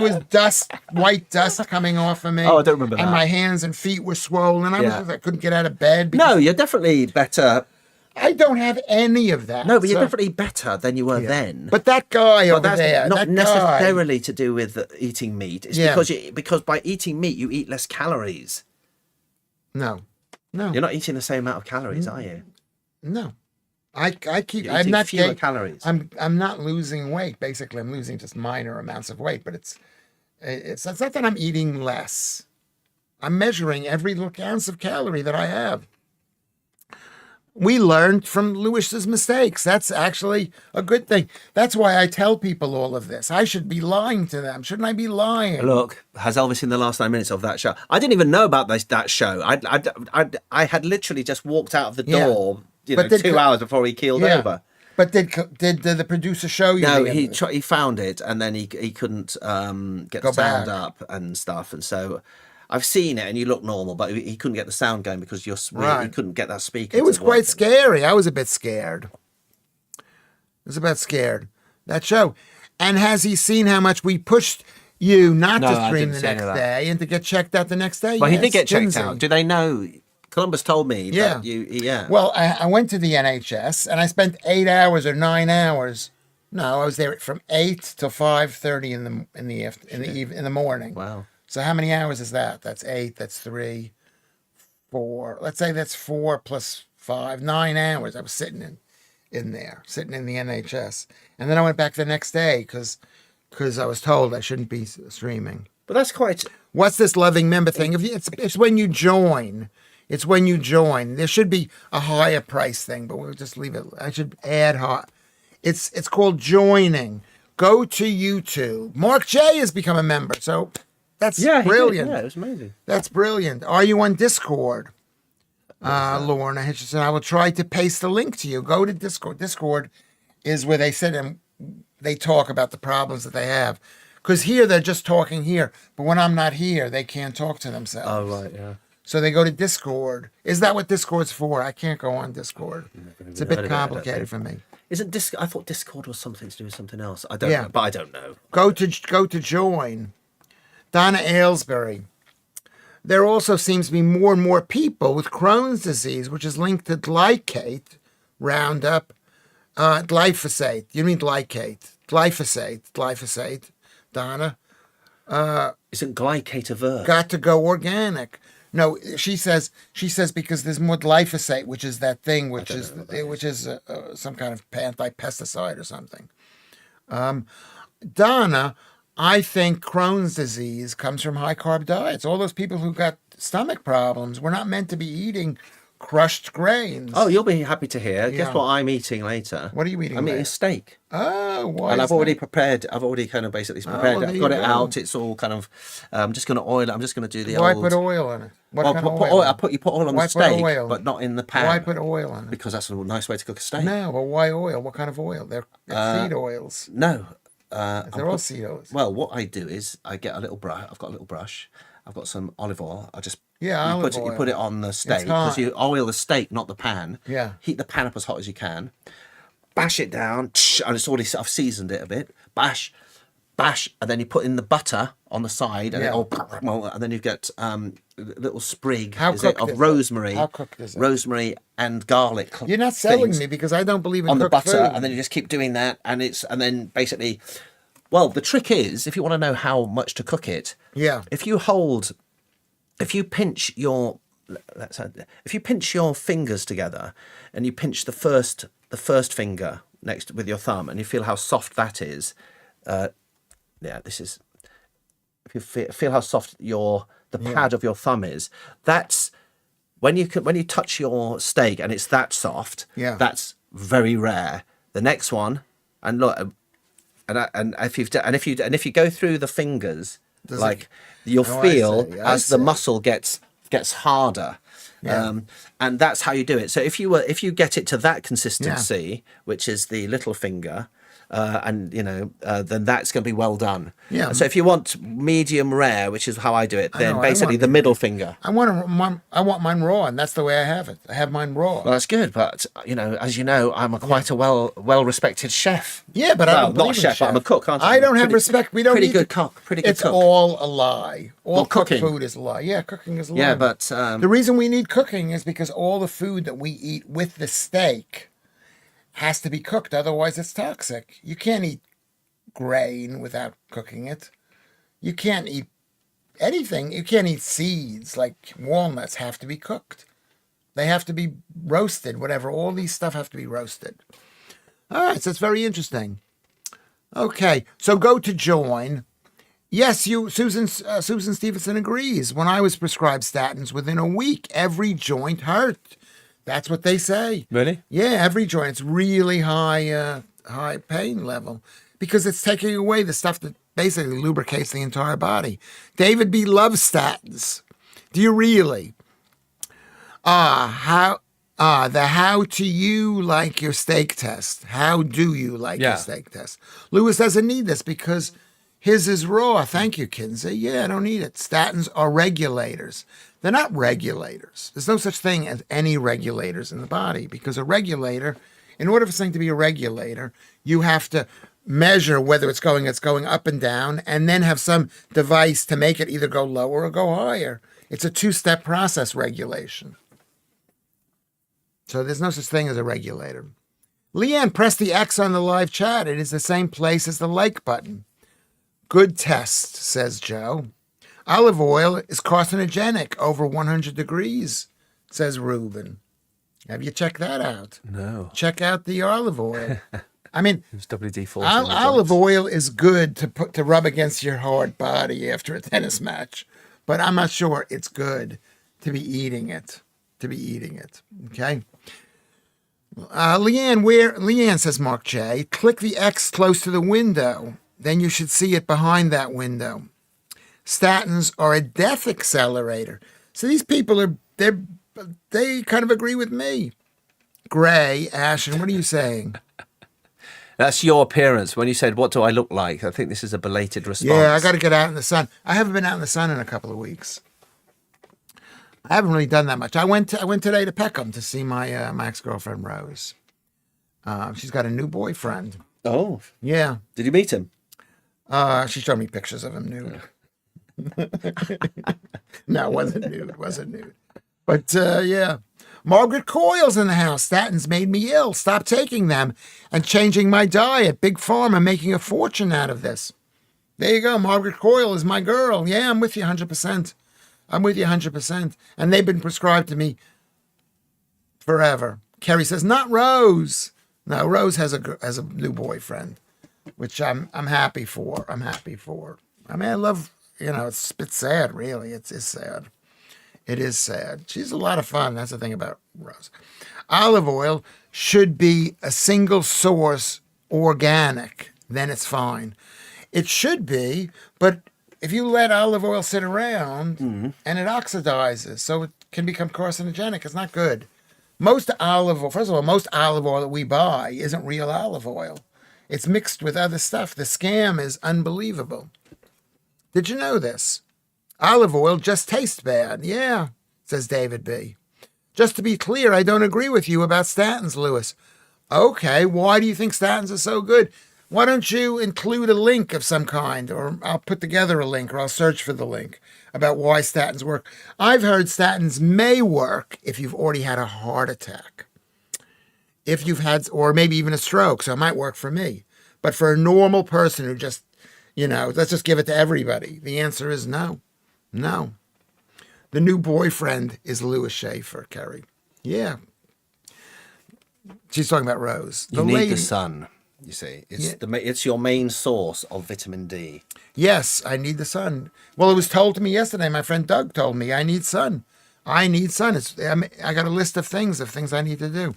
was dust, white dust coming off of me. Oh, I don't remember that. And my hands and feet were swollen. I couldn't get out of bed. No, you're definitely better I don't have any of that. No, but you're so- definitely better than you were then. But that guy But over that's there, not that guy, necessarily to do with eating meat. It's Yeah. because by eating meat you eat less calories. no. You're not eating the same amount of calories, are you? No. I keep. You're I'm eating not fewer gain- calories. I'm not losing weight. Basically, I'm losing just minor amounts of weight. But it's not that I'm eating less. I'm measuring every little ounce of calorie that I have. We learned from Lewis's mistakes. That's actually a good thing. That's why I tell people all of this. I should be lying to them. Shouldn't I be lying? Look, has Elvis seen the last 9 minutes of that show? I didn't even know about that show. I had literally just walked out of the Yeah. door, But did 2 hours before he keeled Yeah. over. But did the producer show you? No, the end he of it? he found it and then he couldn't get Go the sound back. up and stuff, and so I've seen it and you look normal, but he couldn't get the sound going because he Right. couldn't get that speaker. It was to quite work. scary. I was a bit scared. I was a bit scared. That show. And has he seen how much we pushed you not No, to I stream didn't the see any next of that. day and to get checked out the next day? Well, he Yes, did get checked didn't he? out. Do they know? Columbus told me. Yeah. That yeah. Well, I went to the NHS and I spent 8 hours or 9 hours. No, I was there from 8 till 5:30 in the morning. Wow. So how many hours is that? That's 8. That's 3, 4. Let's say that's 4 plus 5, 9 hours. I was sitting in there, sitting in the NHS, and then I went back the next day because I was told I shouldn't be streaming. But that's quite. What's this loving member thing? It's when you join. It's when you join. There should be a higher price thing, but we'll just leave it. I should add hot. It's called joining. Go to YouTube. Mark J has become a member, so that's brilliant. Yeah, it was amazing. That's brilliant. Are you on Discord? Lorna Hitchison. I will try to paste the link to you. Go to Discord. Discord is where they sit and they talk about the problems that they have. Because here they're just talking here, but when I'm not here, they can't talk to themselves. Oh right, yeah. So they go to Discord. Is that what Discord's for? I can't go on Discord. It's a bit complicated for me. Isn't I thought Discord was something to do with something else. I don't Yeah. know, but I don't know. Go to join. Donna Aylesbury. There also seems to be more and more people with Crohn's disease, which is linked to glycate, Roundup, glyphosate. You mean glycate? Glyphosate. Donna. Isn't glycate a verb? Got to go organic. No, she says because there's more glyphosate, which is that thing, which is some kind of anti-pesticide or something. Donna, I think Crohn's disease comes from high carb diets. All those people who got stomach problems were not meant to be eating crushed grains. Oh, you'll be happy to hear. Yeah. Guess what I'm eating later? What are you eating I'm eating later? a steak. Oh, why? And is I've already that? prepared. I've already kind of basically prepared well, it. there I've got you it go. out. It's all kind of. I'm just going to oil it. I'm just going to do the Why old. put oil in it? What Well, kind put of oil. oil? You put oil on Why the put steak, oil? but not in the pan. Why put oil on it? Because that's a nice way to cook a steak. No, but why oil? What kind of oil? They're seed oils. No. They're all seed oils. Well, what I do is I get a little brush. I've got a little brush. I've got some olive oil. I just you olive put oil. you put it on the steak hot. because you oil the steak, not the pan. Yeah. Heat the pan up as hot as you can. Bash it down, and I've seasoned it a bit. Bash, and then you put in the butter on the side, and and then you get a little sprig How is it, cooked of is it? rosemary. How cooked is it? Rosemary and garlic. You're not selling things me because I don't believe in on the cooked butter, food. and then you just keep doing that, and then basically, well, the trick is if you want to know how much to cook it, if you pinch your fingers together, and you pinch the first finger next with your thumb, and you feel how soft that is, this is. If you feel how soft the pad of your thumb is, that's when you touch your steak and it's that soft. Yeah. That's very rare. The next one, and look, and if you go through the fingers, you'll feel I as the see. muscle gets harder. Yeah. And that's how you do it. So if you get it to that consistency, which is the little finger, and then that's going to be well done. Yeah. So if you want medium rare, which is how I do it, then know, I basically want the middle finger. I want mine raw, and that's the way I have it. I have mine raw. Well, that's good, but as you know, I'm quite a well respected chef. Yeah, but I Well, don't not believe in chef, but I'm a cook, aren't I? I don't have Pretty- respect. We don't pretty need good to- cook. Pretty good It's cook. all a lie. All Well, cooked cooking. food is a lie. Yeah, cooking is a lie. Yeah, but the reason we need cooking is because all the food that we eat with the steak has to be cooked. Otherwise, it's toxic. You can't eat grain without cooking it. You can't eat anything. You can't eat seeds like walnuts have to be cooked. They have to be roasted, whatever. All these stuff have to be roasted. All right, so it's very interesting. Okay, so go to join. Yes, Susan Stevenson agrees. When I was prescribed statins, within a week, every joint hurt. That's what they say. Really? Yeah, every joint. It's really high pain level because it's taking away the stuff that basically lubricates the entire body. David B. loves statins. Do you really? How do you like your steak test? How do you like your steak test? Lewis doesn't need this because his is raw. Thank you, Kinsey. Yeah, I don't need it. Statins are regulators. They're not regulators. There's no such thing as any regulators in the body because a regulator, in order for something to be a regulator, you have to measure whether it's going up and down and then have some device to make it either go lower or go higher. It's a two-step process, regulation. So there's no such thing as a regulator. Leanne, press the X on the live chat. It is the same place as the like button. Good test, says Joe. Olive oil is carcinogenic over 100 degrees, says Reuben. Have you checked that out? No. Check out the olive oil. I mean, It's WD-40. olive oil is good to rub against your hard body after a tennis match, but I'm not sure it's good to be eating it. Okay. Leanne says, Mark J, click the X close to the window. Then you should see it behind that window. Statins are a death accelerator. So these people they kind of agree with me. Gray, Ashen, what are you saying? That's your appearance. When you said, what do I look like? I think this is a belated response. Yeah, I got to get out in the sun. I haven't been out in the sun in a couple of weeks. I haven't really done that much. I went today to Peckham to see my ex-girlfriend Rose. She's got a new boyfriend. Oh. Yeah. Did you meet him? She showed me pictures of him nude. No, it wasn't nude. But yeah. Margaret Coyle's in the house. Statins made me ill. Stop taking them and changing my diet. Big Pharma making a fortune out of this. There you go. Margaret Coyle is my girl. Yeah, I'm with you 100%. And they've been prescribed to me forever. Kerry says, not Rose. No, Rose has a new boyfriend, which I'm happy for. I mean, I love, it's a bit sad, really. It's sad. It is sad. She's a lot of fun. That's the thing about Rose. Olive oil should be a single source organic. Then it's fine. It should be, but if you let olive oil sit around and it oxidizes, so it can become carcinogenic, it's not good. Most olive oil that we buy isn't real olive oil. It's mixed with other stuff. The scam is unbelievable. Did you know this? Olive oil just tastes bad. Yeah, says David B. Just to be clear, I don't agree with you about statins, Lewis. Okay, why do you think statins are so good? Why don't you include a link of some kind, or I'll put together a link, or I'll search for the link about why statins work. I've heard statins may work if you've already had a heart attack, if you've had, or maybe even a stroke, so it might work for me. But for a normal person who just, let's just give it to everybody, the answer is no. No. The new boyfriend is Lewis Schaffer, Kerry. Yeah. She's talking about Rose. You need the sun, you see. It's your main source of vitamin D. Yes, I need the sun. Well, it was told to me yesterday. My friend Doug told me I need sun. I got a list of things I need to do.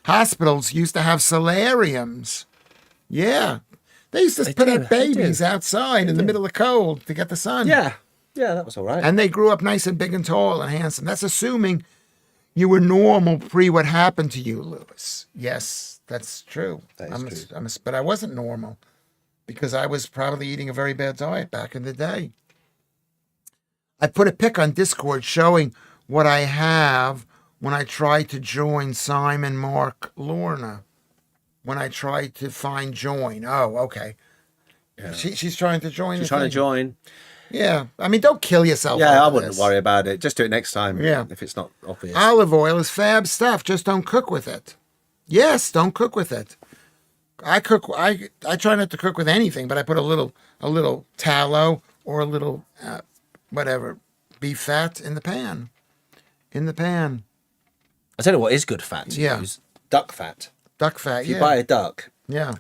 Hospitals used to have solariums. Yeah. They used to put out babies outside in the middle of cold to get the sun. Yeah. Yeah, that was all right. And they grew up nice and big and tall and handsome. That's assuming you were normal pre what happened to you, Lewis. Yes, That's true. That is true. But I wasn't normal because I was probably eating a very bad diet back in the day. I put a pic on Discord showing what I have when I tried to join Simon Mark Lorna. When I tried to find join. Oh, okay. Yeah. She's trying to join. She's trying to join. Yeah. I mean, don't kill yourself. Yeah, I over wouldn't this. worry about it. Just do it next time. Yeah. If it's not obvious. Olive oil is fab stuff. Just don't cook with it. Yes, don't cook with it. I try not to cook with anything, but I put a little tallow or a little whatever beef fat in the pan. In the pan. I tell you what is good fat to Yeah. use. Duck fat. Duck fat. If you buy a duck, yeah.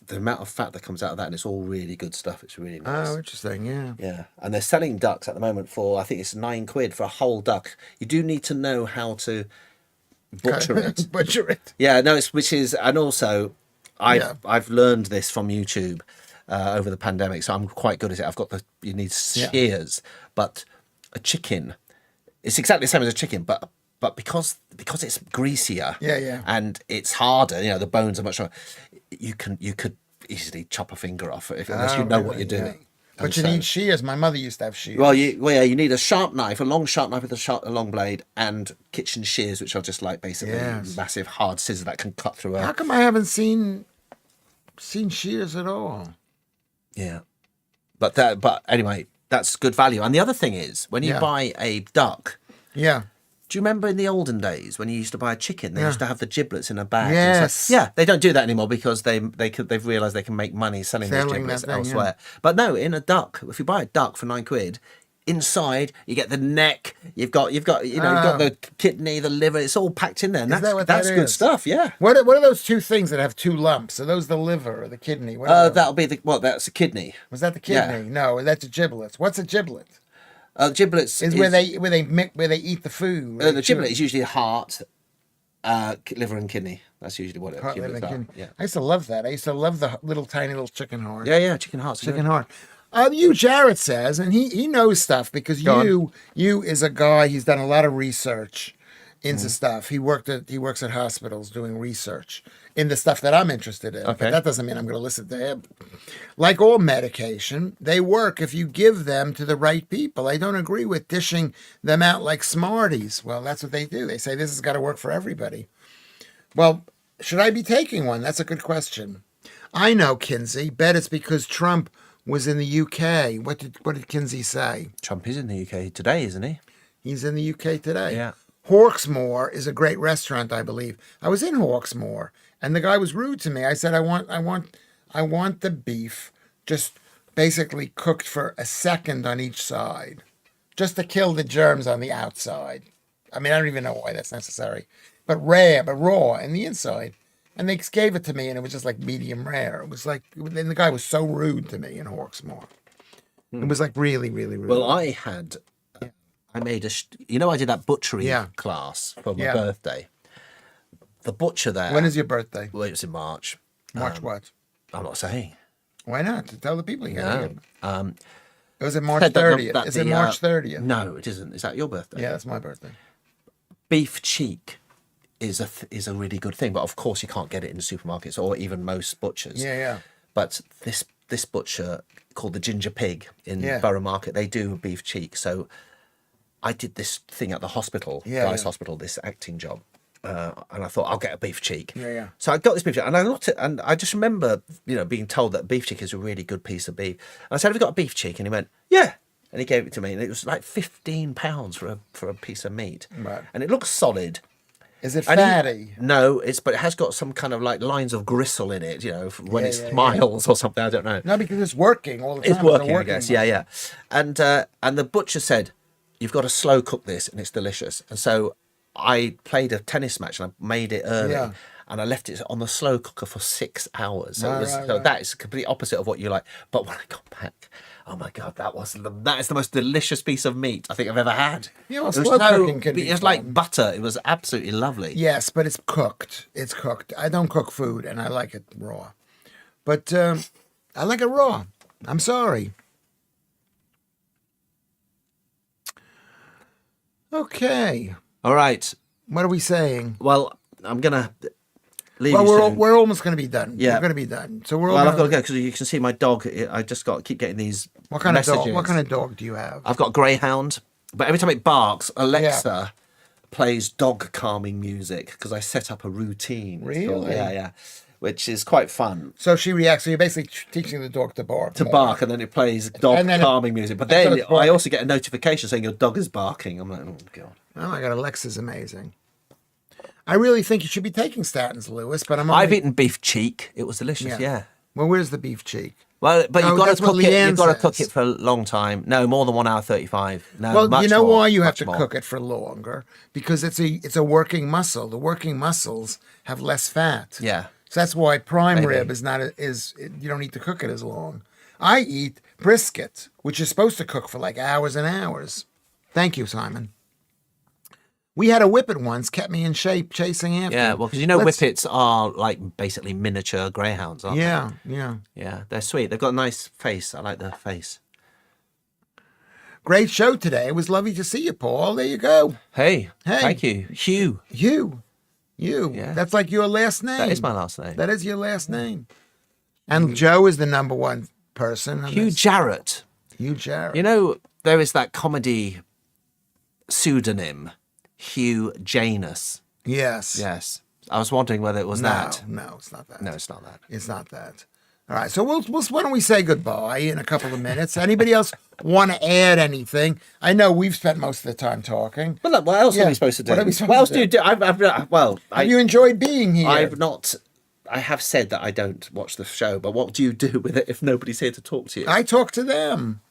the amount of fat that comes out of that, and it's all really good stuff. It's really nice. Oh, interesting. Yeah. Yeah, and they're selling ducks at the moment for, I think it's £9 for a whole duck. You do need to know how to butcher it. Butcher it. Yeah, no, and also, Yeah. I've learned this from YouTube over the pandemic, so I'm quite good at it. You need shears, but a chicken, it's exactly the same as a chicken, but because it's greasier, and it's harder, the bones are much stronger. You could easily chop a finger off unless you know what you're doing. Yeah. But you need shears. My mother used to have shears. Well, you need a sharp knife, a long sharp knife with a long blade, and kitchen shears, which are just like basically massive hard scissors that can cut through How come I haven't seen shears at all? Yeah, but anyway, that's good value. And the other thing is, when you buy a duck, Yeah. do you remember in the olden days when you used to buy a chicken? They used to have the giblets in a bag. Yes. Yeah, they don't do that anymore because they've realised they can make money selling those giblets elsewhere. But no, in a duck, if you buy a duck for £9, inside you get the neck. You've got you've got the kidney, the liver. It's all packed in there. And that's good stuff. Yeah. What are those two things that have two lumps? Are those the liver or the kidney? That'll be that's a kidney. Was that the kidney? Yeah. No, that's a giblet. What's a giblet? Giblets is where they eat the food. The giblet is usually heart, liver, and kidney. That's usually what giblets are. Yeah. I used to love that. I used to love the tiny little chicken heart. Yeah, chicken hearts. Chicken heart. Jarrett says, and he knows stuff because you is a guy. He's done a lot of research into stuff. He works at hospitals doing research in the stuff that I'm interested in. Okay. But that doesn't mean I'm going to listen to him. Like all medication, they work if you give them to the right people. I don't agree with dishing them out like Smarties. Well, that's what they do. They say this has got to work for everybody. Well, should I be taking one? That's a good question. I know, Kinsey. Bet it's because Trump was in the UK. What did Kinsey say? Trump is in the UK today, isn't he? He's in the UK today. Yeah. Hawksmoor is a great restaurant, I believe. I was in Hawksmoor, and the guy was rude to me. I said, I want the beef just basically cooked for a second on each side, just to kill the germs on the outside. I mean, I don't even know why that's necessary, but raw in the inside. And they gave it to me, and it was just like medium rare. It was like, and the guy was so rude to me in Hawksmoor. It was like really, really rude. Well, I made I did that butchery class for my birthday. The butcher there. When is your birthday? Well, it was in March. March what? I'm not saying. Why not? To tell the people you got No. it was it March 30th? Is it March 30th? No, it isn't. Is that your birthday? Yeah, that's my birthday. Beef cheek is a really good thing, but of course you can't get it in supermarkets or even most butchers. Yeah. But this butcher called the Ginger Pig in Borough Market, they do beef cheek. So I did this thing at the hospital, hospital, this acting job. And I thought, I'll get a beef cheek. Yeah. So I got this beef cheek, and I looked at, and I just remember, being told that beef cheek is a really good piece of beef. And I said, "Have you got a beef cheek?" And he went, "Yeah." And he gave it to me, and it was like £15 for a piece of meat. Right. And it looks solid. Is it And fatty? No, but it has got some kind of like lines of gristle in it, when it smiles or something. I don't know. No, because it's working all the time. It's working, I guess. Yeah. And the butcher said, "You've got to slow cook this, and it's delicious." And so I played a tennis match, and I made it early, and I left it on the slow cooker for 6 hours. So that is the complete opposite of what you like. But when I got back, oh my God, that is the most delicious piece of meat I think I've ever had. Yeah, well, slow cooking can be It was like butter. It was absolutely lovely. Yes, but it's cooked. It's cooked. I don't cook food, and I like it raw. But I like it raw. I'm sorry. Okay. All right. What are we saying? Well, I'm gonna. leave Well, you we're soon. we're almost going to be done. Yeah. We're going to be done. So we're all. Well, I've got gonna, to go because you can see my dog. I just got keep getting these What kind messages. of dog? What kind of dog do you have? I've got a greyhound, but every time it barks, Alexa plays dog calming music because I set up a routine. It's called- Really? yeah, which is quite fun So she reacts. So you're basically teaching the dog to bark. to bark, and then it plays dog And then calming music. But so then it's barking. I also get a notification saying your dog is barking. I'm like, oh god. Oh my God, Alexa's amazing. I really think you should be taking statins, Lewis. But I've eaten beef cheek. It was delicious. Yeah. Well, where's the beef cheek? Well, but No, you've got that's to what cook it. Leanne You've got to cook says. it for a long time. No, more than 1 hour 35. No, Well, much you know more, why you have much to more. cook it for longer? Because it's a working muscle. The working muscles have less fat. Yeah. So that's why prime Maybe. rib is not you don't need to cook it as long. I eat brisket, which is supposed to cook for like hours and hours. Thank you, Simon. We had a whippet once, kept me in shape, chasing after. Yeah, well, because you know Let's- whippets are like basically miniature greyhounds, aren't Yeah. they? Yeah, they're sweet. They've got a nice face. I like their face. Great show today. It was lovely to see you, Paul. There you go. Hey, Hey. thank you. Hugh. You. Yeah. That's like your last name. That is my last name. That is your last name. And Joe is the number one person. and Hugh that's Jarrett. Hugh Jarrett. You know, there is that comedy pseudonym, Hugh Janus. Yes. Yes. I was wondering whether it was that. No, it's not that. No, it's not that. It's not that. All right. So we'll why don't we say goodbye in a couple of minutes? Anybody else want to add anything? I know we've spent most of the time talking. But look, what else Yeah, are we supposed to do? what are we supposed What else to do you do? Have you enjoyed being here? I've not. I have said that I don't watch the show, but what do you do with it if nobody's here to talk to you? I talk to them.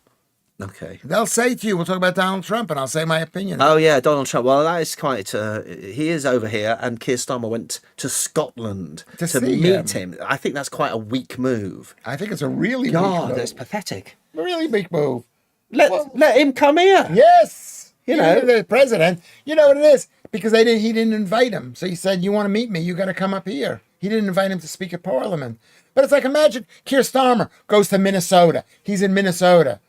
Okay. They'll say to you, we'll talk about Donald Trump, and I'll say my opinion. Oh yeah, Donald Trump. Well, that is quite. He is over here, and Keir Starmer went to Scotland To to see meet him. I think that's quite a weak move. I think it's a really God, big that's move. pathetic. A really big move. Let him come here. Yes. You know. the president. You know what it is? Because he didn't invite him. So he said, you want to meet me, you got to come up here. He didn't invite him to speak at Parliament. But it's like, imagine Keir Starmer goes to Minnesota. He's in Minnesota.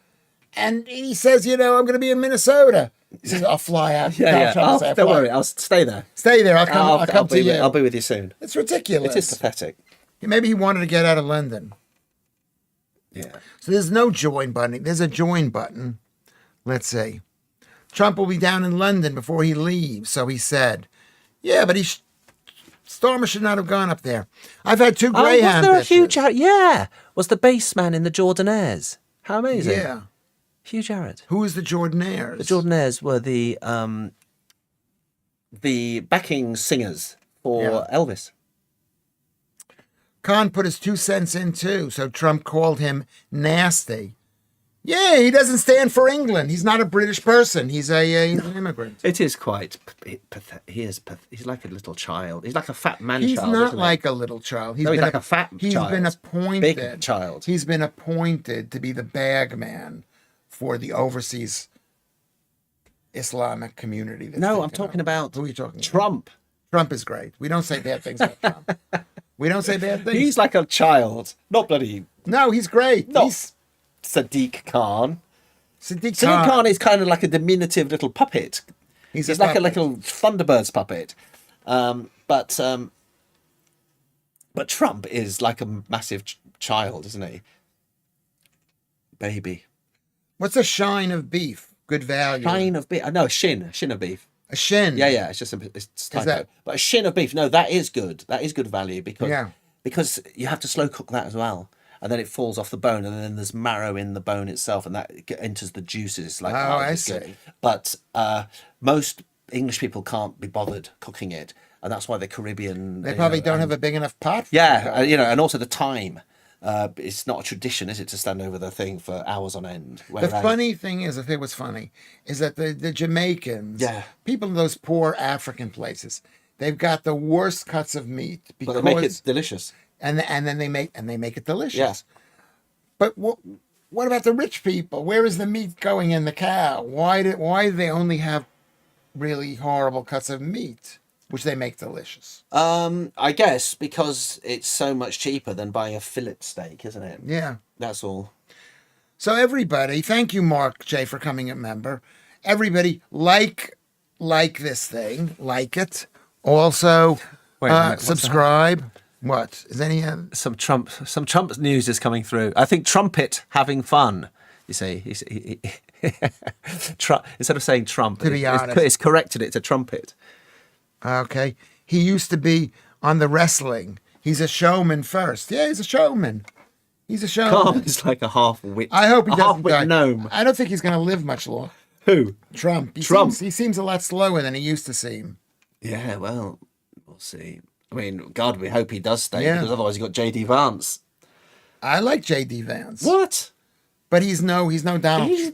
And he says, I'm going to be in Minnesota. He says, I'll fly out. Yeah, Donald Trump will say, Oh, "I'll don't fly worry, I'll stay there. Stay there. I'll come to you. I'll be with you soon. It's ridiculous. It is pathetic. Maybe he wanted to get out of London. Yeah. So there's no join button. There's a join button. Let's see. Trump will be down in London before he leaves. So he said, yeah, but Starmer should not have gone up there. I've had two Greyhound was there a Hugh bitches. Jarrett? Yeah. Was the bassman in the Jordanaires. How amazing. Yeah. Hugh Jarrett. Who is the Jordanaires? The Jordanaires were the backing singers for Yeah. Elvis. Khan put his 2 cents in too, so Trump called him nasty. Yeah, he doesn't stand for England. He's not a British person. He's he's an immigrant. It is quite pathetic. He's like a little child. He's like a fat man He's child. not isn't he? like a little child. No, he's like a fat He's child. been appointed. Big child. He's been appointed to be the bag man for the overseas Islamic community. that's No, taken I'm talking over. about Who are you talking about? Trump. Trump is great. We don't say bad things about Trump. We don't say bad things. He's like a child, not bloody No, he's great. Not He's Sadiq Khan. Sadiq Sadiq Khan is kind of like a diminutive little puppet. He's He's a like a puppet. little Thunderbirds puppet. But Trump is like a massive child, isn't he? Baby. What's a shine of beef? Good value. Shine of beef. No, a shin of beef. A shin. Yeah. It's just it's typo. that- But a shin of beef. No, that is good. That is good value Yeah. because you have to slow cook that as well, and then it falls off the bone, and then there's marrow in the bone itself, and that enters the juices. Like, I it's good. see. But most English people can't be bothered cooking it, and that's why the Caribbean. They probably don't have a big enough pot. for Yeah, it. and also the time. It's not a tradition, is it, to stand over the thing for hours on end? The Whereas- funny thing is, I think what's funny is that the Jamaicans, Yeah. people in those poor African places, they've got the worst cuts of meat but because they make it delicious. and then they make it delicious. Yeah. But what about the rich people? Where is the meat going in the cow? Why do they only have really horrible cuts of meat, which they make delicious? I guess because it's so much cheaper than buying a fillet steak, isn't it? Yeah. That's all. So everybody, thank you, Mark J, for coming a member. Everybody, like this thing, like it. Also, Wait a minute, what's that? Subscribe. What is any? Some Trump news is coming through. I think trumpet having fun. You see, instead of saying Trump, To be honest. it's corrected it to trumpet. Okay, he used to be on the wrestling. He's a showman first. Yeah, he's a showman. He's a showman. Calm is like a half-wit. I hope he doesn't half-wit die. gnome. I don't think he's going to live much longer. Who? Trump. Trump. He seems a lot slower than he used to seem. Yeah, well, we'll see. I mean, God, we hope he does stay Yeah. because otherwise you got J.D. Vance. I like J.D. Vance. What? But he's no Donald. He's-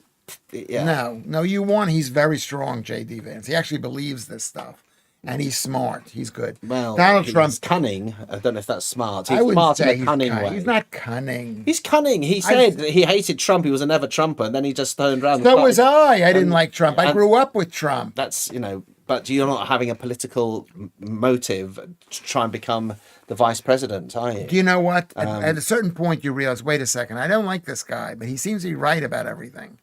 yeah. No, he's very strong, J.D. Vance. He actually believes this stuff. And he's smart. He's good. Well, Donald he's Trump. cunning. I don't know if that's smart. I He's wouldn't smart say in a he's cunning cunning. way. He's not cunning. He's cunning. He said he hated Trump. He was a never Trumper, and then he just turned around. So and was started- I. I didn't like Trump. I and- grew up with Trump. That's but you're not having a political motive to try and become the vice president, are you? Do you know what? At a certain point, you realize, wait a second, I don't like this guy, but he seems to be right about everything.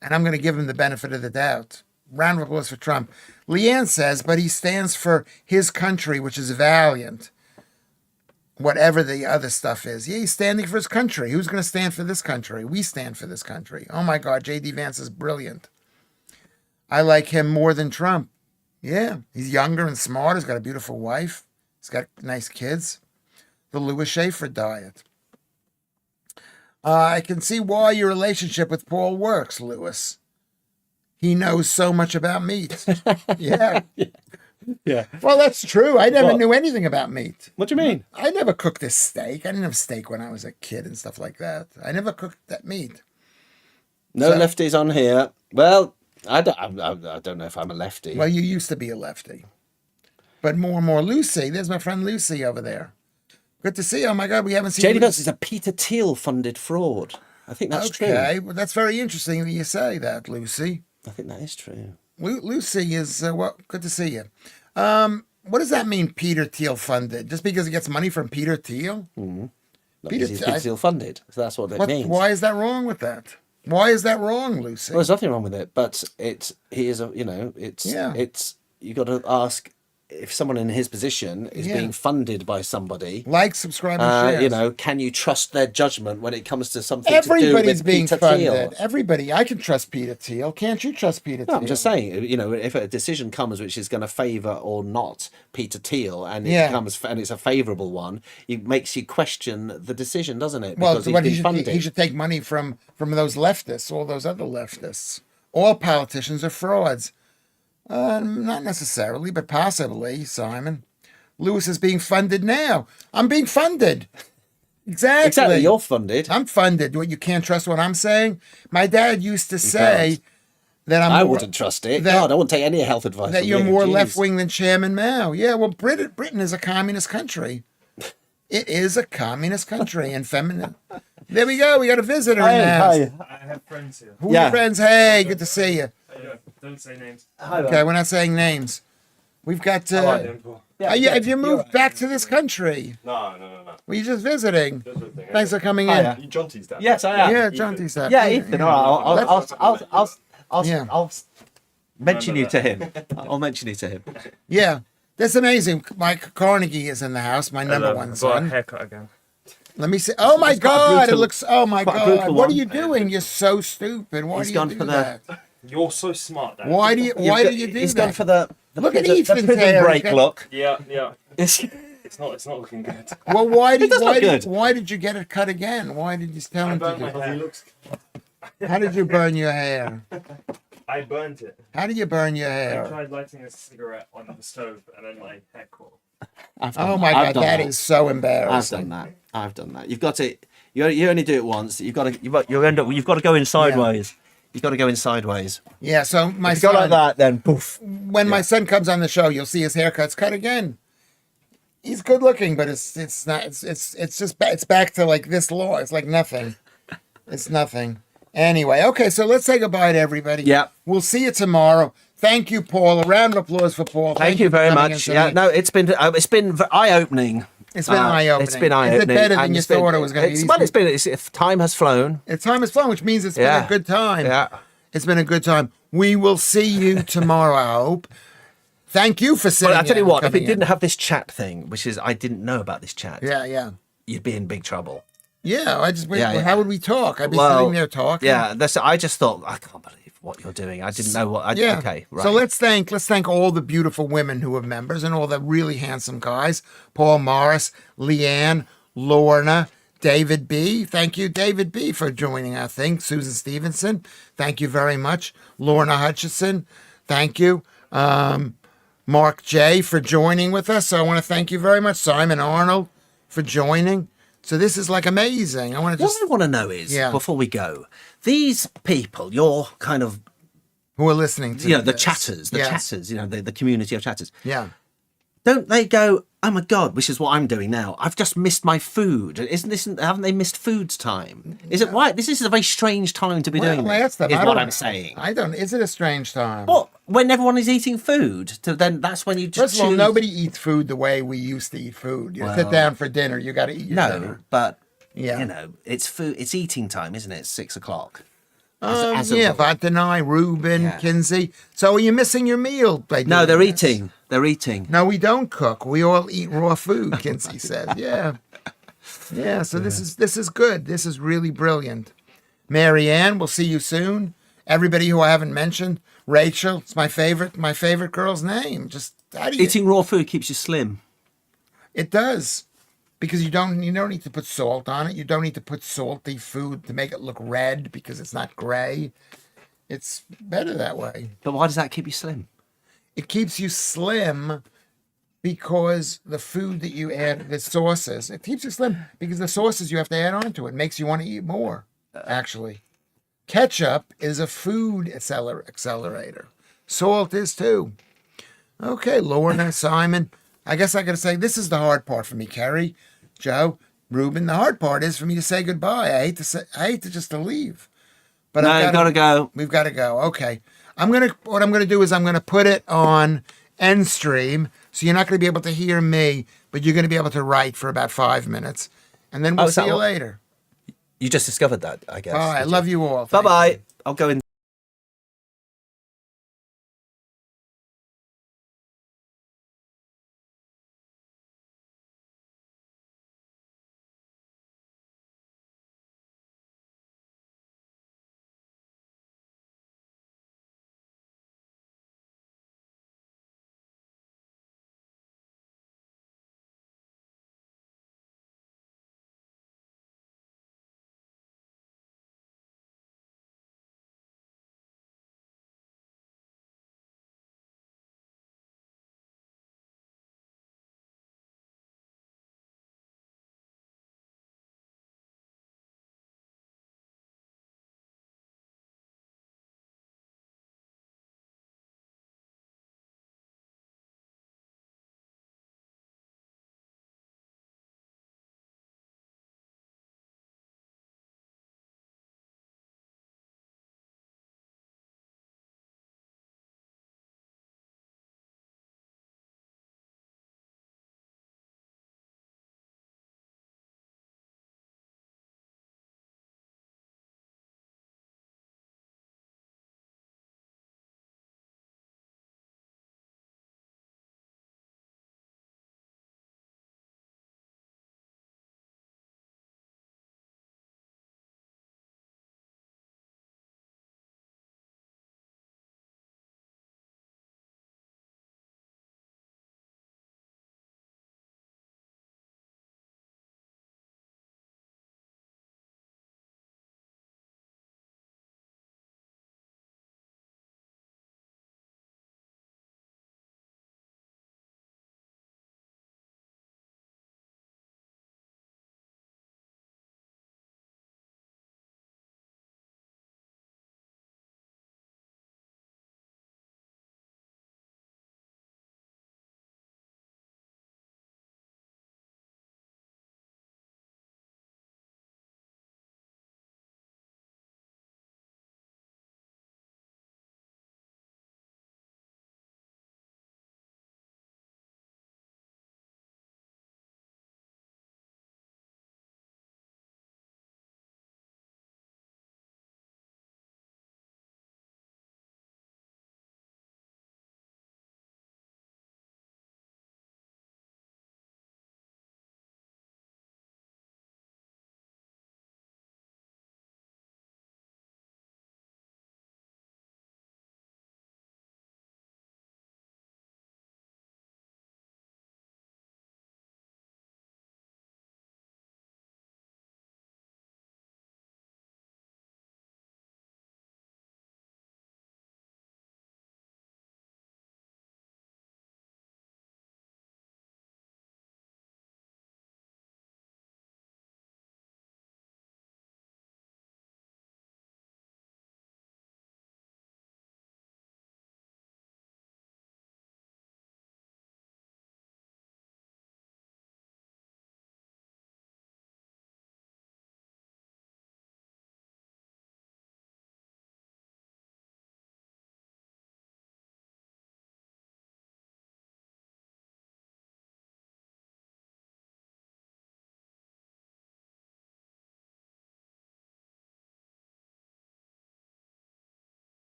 And I'm going to give him the benefit of the doubt. Round of applause for Trump. Leanne says, but he stands for his country, which is valiant. Whatever the other stuff is. Yeah, he's standing for his country. Who's going to stand for this country? We stand for this country. Oh my God, J.D. Vance is brilliant. I like him more than Trump. Yeah, he's younger and smart. He's got a beautiful wife. He's got nice kids. The Lewis Schaffer diet. I can see why your relationship with Paul works, Lewis. He knows so much about meat. Yeah. Yeah. Well, that's true. I never What? knew anything about meat. What do you mean? I never cooked a steak. I didn't have steak when I was a kid and stuff like that. I never cooked that meat. No So- lefties on here. Well, I don't know if I'm a lefty. Well, you used to be a lefty. But more and more. Lucy, there's my friend Lucy over there. Good to see you. Oh my God, we haven't seen J.D. Vance Lucy. is a Peter Thiel funded fraud. I think that's true. Okay, well, that's very interesting that you say that, Lucy. I think that is true. Lucy is, well, good to see you. What does that mean, Peter Thiel funded? Just because he gets money from Peter Thiel? Not Peter because he's Thiel- Peter Thiel funded. So that's what it means. Why is that wrong with that? Why is that wrong, Lucy? Well, there's nothing wrong with it, but he is it's you got to ask if someone in his position is Yeah. being funded by somebody. Like, subscribe, and share. Can you trust their judgment when it comes to something to do Everybody's with being Peter funded. Thiel? Everybody. I can trust Peter Thiel. Can't you trust Peter No, Thiel? I'm just saying, if a decision comes which is going to favour or not Peter Thiel, and Yeah. and it's a favourable one, it makes you question the decision, doesn't it? Well, Because what he's been funded. he should take money from those leftists, all those other leftists. All politicians are frauds. Not necessarily, but possibly, Simon. Lewis is being funded now. I'm being funded. Exactly. Exactly, you're funded. I'm funded. What, you can't trust what I'm saying? My dad used to say can't. that I wouldn't trust it. that- God, I wouldn't take any health advice. that from you're you. more Jeez. left wing than Chairman Mao. Yeah, well, Britain is a communist country. It is a communist country and feminine. There we go. We got a visitor in the house. I have friends here. Who are Yeah. your friends? Hey, good to see you. Don't say names. Okay, we're not saying names. We've got. I like them, Paul. Have you moved back to this country? No. Were you just visiting? Just a thing. Thanks for coming in. Hiya. You Jonty's dad. Yes, I am. Yeah, John T. said. Yeah, Ethan. All right, Yeah. I'll mention you to him. I'll mention you to him. Yeah, that's amazing. Mike Carnegie is in the house. My number one Got a son. haircut again. Let me see. Oh my It's quite a God! It brutal- looks. Oh my quite a God! brutal What are one. you doing? You're so stupid. Why He's do you gone do for the- that? You're so smart, Dad. Why do you? Why do you do He's that? gone for the Look at prison- Ethan's the prison hair. break He's got- look. Yeah. It's- It's not looking good. Well, why did does look good. why did you get it cut again? Why did you tell I him to burnt do my it? hair. How did you burn your hair? I burnt it. How did you burn your I hair? tried lighting a cigarette on the stove and then my hair caught. Oh my God, that is so I've embarrassing. done that. I've done that. You've got to. You only do it once. You've got to. You've got to go in sideways. You've got to go in sideways. Yeah, so my If you go son, like that, then poof. when my son comes on the show, you'll see his haircut's cut again. He's good looking, but it's not. It's back to like this law. It's like nothing. It's nothing. Anyway, okay, so let's say goodbye to everybody. Yeah. We'll see you tomorrow. Thank you, Paul. A round of applause for Paul. Thank you very for coming much. in Yeah, tonight. no, it's been eye opening. It's been eye-opening. It's been Is eye it opening. better than you thought it was going to be? Well, time has flown. Time has flown, which means it's been Yeah. a good time. Yeah. It's been a good time. We will see you tomorrow, I hope. Thank you for sitting. But I tell you in and what, if it coming in. didn't have this chat thing, which is I didn't know about this chat, Yeah. you'd be in big trouble. Yeah, Yeah. how would we talk? I'd be sitting there talking. Yeah, I just thought I can't believe what you're doing. I didn't know what. Yeah. Okay, right. So let's thank all the beautiful women who are members and all the really handsome guys. Paul Morris, Leanne, Lorna, David B. Thank you, David B, for joining our thing. Susan Stevenson, thank you very much. Lorna Hutchison, thank you. Mark J for joining with us. So I want to thank you very much. Simon Arnold for joining. So this is like amazing. I want to What just I want to know is, Yeah. before we go, these people, you're kind of, who are listening to the this. chatters, Yes. the community of chatters. Yeah. Don't they go, oh my God, which is what I'm doing now. I've just missed my food. Haven't they missed food time? Is it why? This is a very strange time to be doing Well, this, ask them. is I what don't I'm know. saying. Is it a strange time? What? When everyone is eating food, then that's when you just First of all, choose. nobody eats food the way we used to eat food. You sit Well, down for dinner, you got to eat your No, dinner. but, Yeah. it's food. It's eating time, isn't it? It's 6 o'clock. As a Yeah, rule. Vatanai, Ruben, Yeah. Kinsey. So are you missing your meal? By No, doing they're this? eating. They're eating. No, we don't cook. We all eat raw food, Kinsey says. Yeah. Yeah, so this is good. This is really brilliant. Marianne, we'll see you soon. Everybody who I haven't mentioned, Rachel, it's my favorite girl's name. Just how do you Eating raw food keeps you slim. It does. Because you don't need to put salt on it. You don't need to put salty food to make it look red because it's not gray. It's better that way. But why does that keep you slim? It keeps you slim because the food that you add, the sauces, it keeps you slim because the sauces you have to add on to it makes you want to eat more, actually. Ketchup is a food accelerator. Salt is too. Okay, Lorna, Simon. I guess I got to say, this is the hard part for me, Kerry, Joe, Ruben. The hard part is for me to say goodbye. I hate to just to leave. But No, I've gotta go. We've got to go. Okay. What I'm gonna do is I'm gonna put it on end stream, so you're not gonna be able to hear me, but you're gonna be able to write for about 5 minutes, and then we'll is see that you what- later. You just discovered that, I guess. All right. I did love you all. Bye Thank you. bye. I'll go in.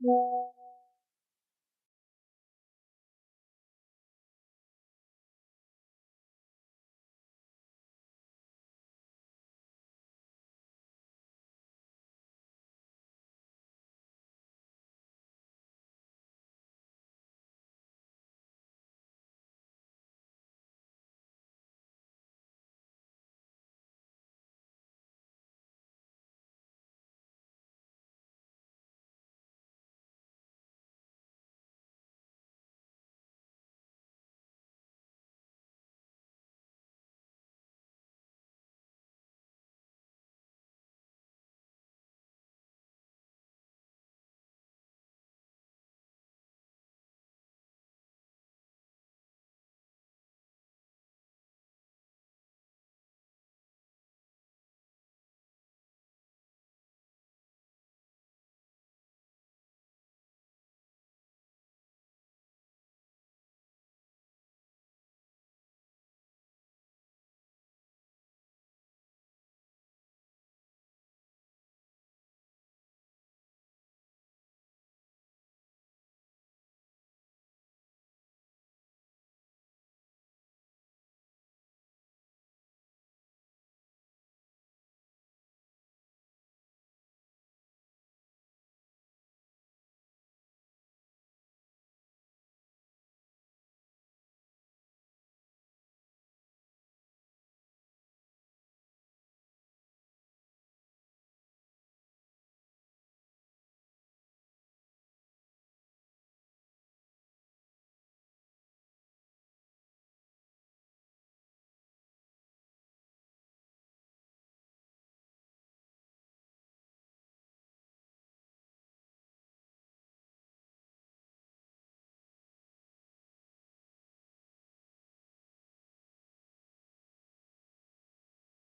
you.